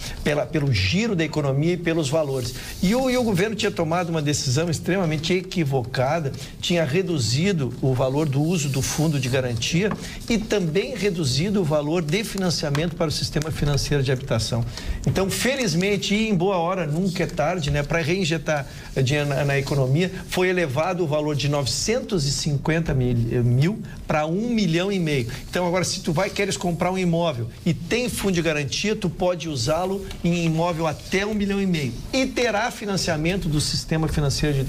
Pelo giro da economia e pelos valores. E o governo tinha tomado uma decisão extremamente equivocada, tinha reduzido o valor do uso do fundo de garantia e também reduzido o valor de financiamento para o sistema financeiro de habitação. Então, felizmente, e em boa hora, nunca é tarde, né, para reinjetar dinheiro na economia, foi elevado o valor de 950 mil para 1,5 milhão. Então, agora, se tu queres comprar um imóvel e tem fundo de garantia, tu pode usá-lo em imóvel até 1,5 milhão e terá financiamento do sistema financeiro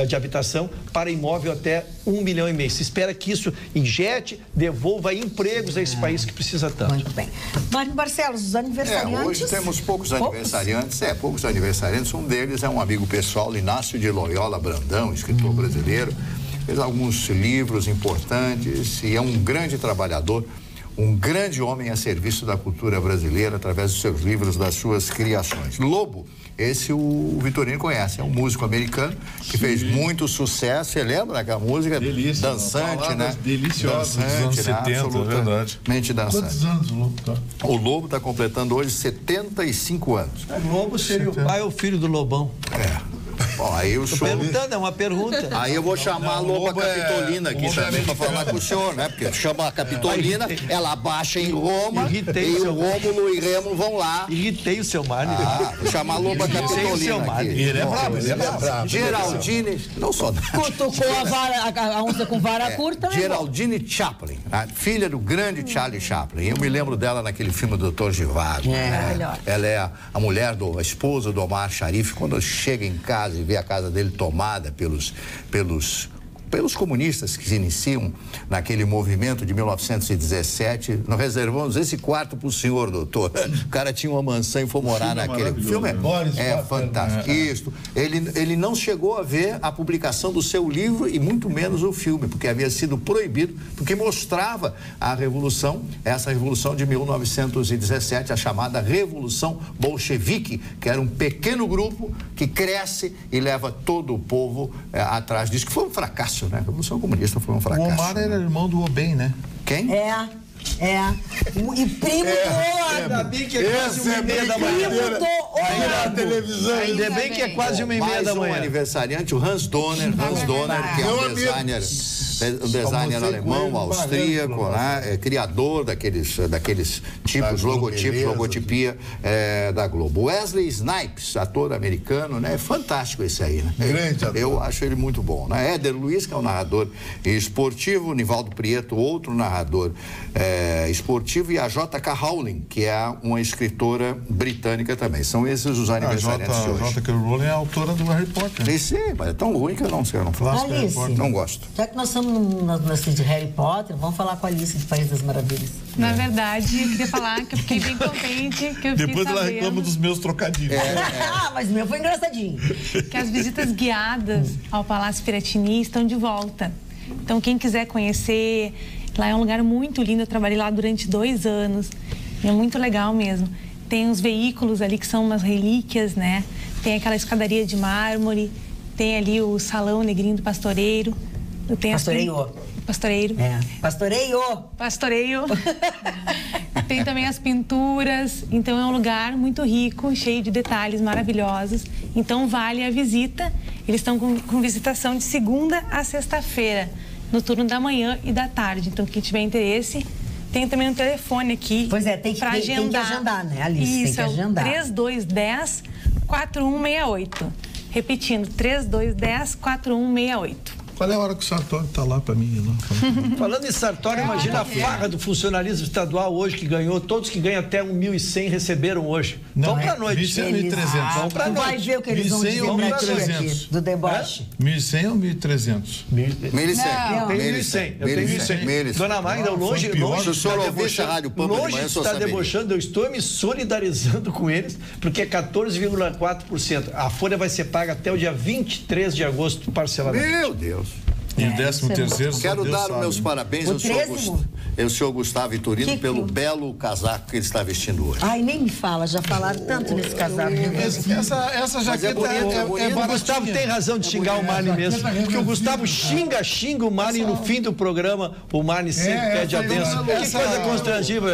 de habitação para imóvel até 1,5 milhão. Se espera que isso injete, devolva empregos a esse país que precisa tanto. Muito bem. Mário Barcelos, os aniversariantes... Hoje temos poucos aniversariantes. Um deles é um amigo pessoal, Inácio de Loyola Brandão, escritor brasileiro. Fez alguns livros importantes e é um grande trabalhador, um grande homem a serviço da cultura brasileira através dos seus livros, das suas criações. Lobo, esse o Vitorino conhece, é um músico americano que fez muito sucesso. Você lembra daquela música? Delícia, dançante, né? Deliciosa, dançante, dos anos 70, absolutamente dançante. Quantos anos o Lobo tá? O Lobo está completando hoje 75 anos. O Lobo seria o pai ou filho do Lobão? Bom, aí eu sou... Perguntando, é uma pergunta. Aí eu vou chamar a Loba Capitolina aqui também para falar com o senhor, né? Porque chama a Capitolina, ela baixa em Roma e o Rômulo e Rêmulo vão lá. Irritei o seu Mário. Vou chamar a Loba Capitolina aqui. Ele é bravo. Geraldine, não só... Cutucou a onça com vara curta. Geraldine Chaplin, a filha do grande Charlie Chaplin. Eu me lembro dela naquele filme do Dr. Zhivago. Ela é a mulher, a esposa do Omar Sharif. Quando chega em casa e vê a casa dele tomada pelos comunistas que se iniciam naquele movimento de 1917, nós reservamos esse quarto para o senhor, doutor. O cara tinha uma mansão e foi morar naquele... O filme é fantástico. Isso. Ele não chegou a ver a publicação do seu livro e muito menos o filme, porque havia sido proibido, porque mostrava a revolução, essa revolução de 1917, a chamada Revolução Bolchevique, que era um pequeno grupo que cresce e leva todo o povo atrás disso, que foi um fracasso. Né? A Revolução Comunista foi um fracasso. O Omar era irmão do Obem, né? Quem? E primo do Ainda bem que é quase 1h30 da manhã. Ainda bem que é quase 1h30 da manhã. Um aniversariante, o Hans Donner, que é um designer alemão, austríaco, né? Criador daqueles tipos, logotipia da Globo. Wesley Snipes, ator americano, né? É fantástico esse aí, né? Grande ator. Eu acho ele muito bom, né? Éder Luiz, que é um narrador esportivo, Nivaldo Prieto, outro narrador esportivo, e a J.K. Rowling, que é uma escritora britânica também. São esses os aniversariantes de hoje. A J.K. Rowling é a autora do Harry Potter. Sim, mas é tão ruim que eu não faço. Alice, não gosto. Já que nós estamos na cidade de Harry Potter, vamos falar com a Alice de País das Maravilhas. Na verdade, eu queria falar que eu fiquei bem contente, que eu Depois ela reclama dos meus trocadilhos. Mas o meu foi engraçadinho. Que as visitas guiadas ao Palácio Piratini estão de volta. Então, quem quiser conhecer, lá é um lugar muito lindo. Eu trabalhei lá durante 2 anos. É muito legal mesmo. Tem os veículos ali que são umas relíquias, né? Tem aquela escadaria de mármore. Tem ali o Salão Negrinho do Pastoreiro. Pastoreiro. Pastoreio. Tem também as pinturas. Então, é um lugar muito rico, cheio de detalhes maravilhosos. Então, vale a visita. Eles estão com visitação de segunda a sexta-feira, no turno da manhã e da tarde. Então, quem tiver interesse, tem também um telefone aqui. Pois é, tem que agendar, né, Alice? Isso, tem que agendar. 3210-4168. Repetindo, 3210-4168. Qual é a hora que o Sartori está lá para mim? Falando em Sartori, imagina a farra do funcionalismo estadual hoje, que ganhou. Todos que ganham até 1.100 receberam hoje. Vamos para a noite. 1.100 ou 1.300? Vamos para a noite. Vai ver o que eles vão dizer pra ti aqui, do deboche. 1.100 ou 1.300? 1.100. Eu tenho 1.100. Eu tenho 1.100. Dona Magda, longe de estar debochando, eu estou me solidarizando com eles, porque é 14,4%. A folha vai ser paga até o dia 23 de agosto, parcelamento. Meu Deus. E o 13º, Quero dar os meus parabéns ao senhor Gustavo Vitorino pelo belo casaco que ele está vestindo hoje. Ai, nem me fala, já falaram tanto nesse casaco. Essa jaqueta o Gustavo tem razão de xingar o Marne mesmo. Porque o Gustavo xinga o Marne e no fim do programa o Marne sempre pede a benção. Que coisa constrangível,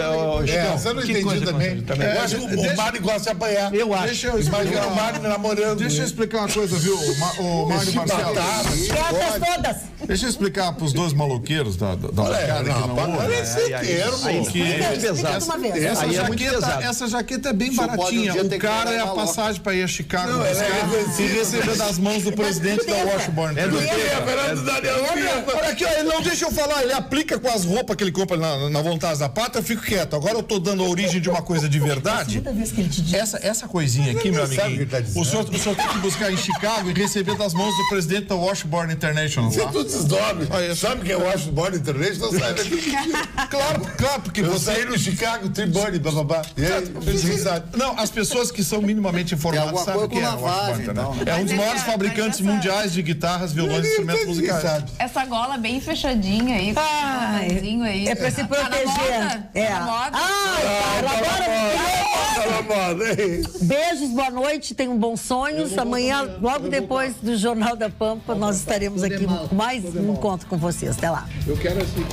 Chicão. Você não entendi também. Eu acho que o Marne gosta de apanhar. Eu acho. Imagina o Marne namorando. Deixa eu explicar uma coisa, viu, o Marne Marcelo. Todas. Deixa eu explicar pros dois maloqueiros da bancada que não ouvem. Essa jaqueta é bem baratinha. O cara é a passagem para ir a Chicago e receber das mãos do presidente da Washburn. Olha aqui, ele não deixa eu falar, ele aplica com as roupas que ele compra na Vontade da Pátria, eu fico quieto. Agora eu tô dando a origem de uma coisa de verdade. Essa coisinha aqui, meu amiguinho, o senhor tem que buscar em Chicago e receber das mãos do presidente da Washburn International. Você tudo esses nomes. Sabe quem é o Washburn International? Não sabe. Claro, porque você saí no Chicago, Tribune, bababá. E aí, não, as pessoas que são minimamente informadas sabem que é o Washburn International. É um dos maiores fabricantes mundiais de guitarras, violões e instrumentos musicais. Essa gola bem fechadinha aí, é pra se proteger. Tá na moda. Beijos, boa noite, tenham bons sonhos. Amanhã, logo depois do Jornal da Pampa, nós estaremos aqui com mais um encontro com vocês. Até lá. Eu quero assim.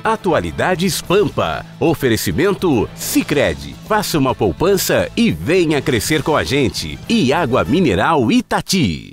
Atualidades Pampa. Oferecimento Sicredi. Faça uma poupança e venha crescer com a gente. E água mineral Itati.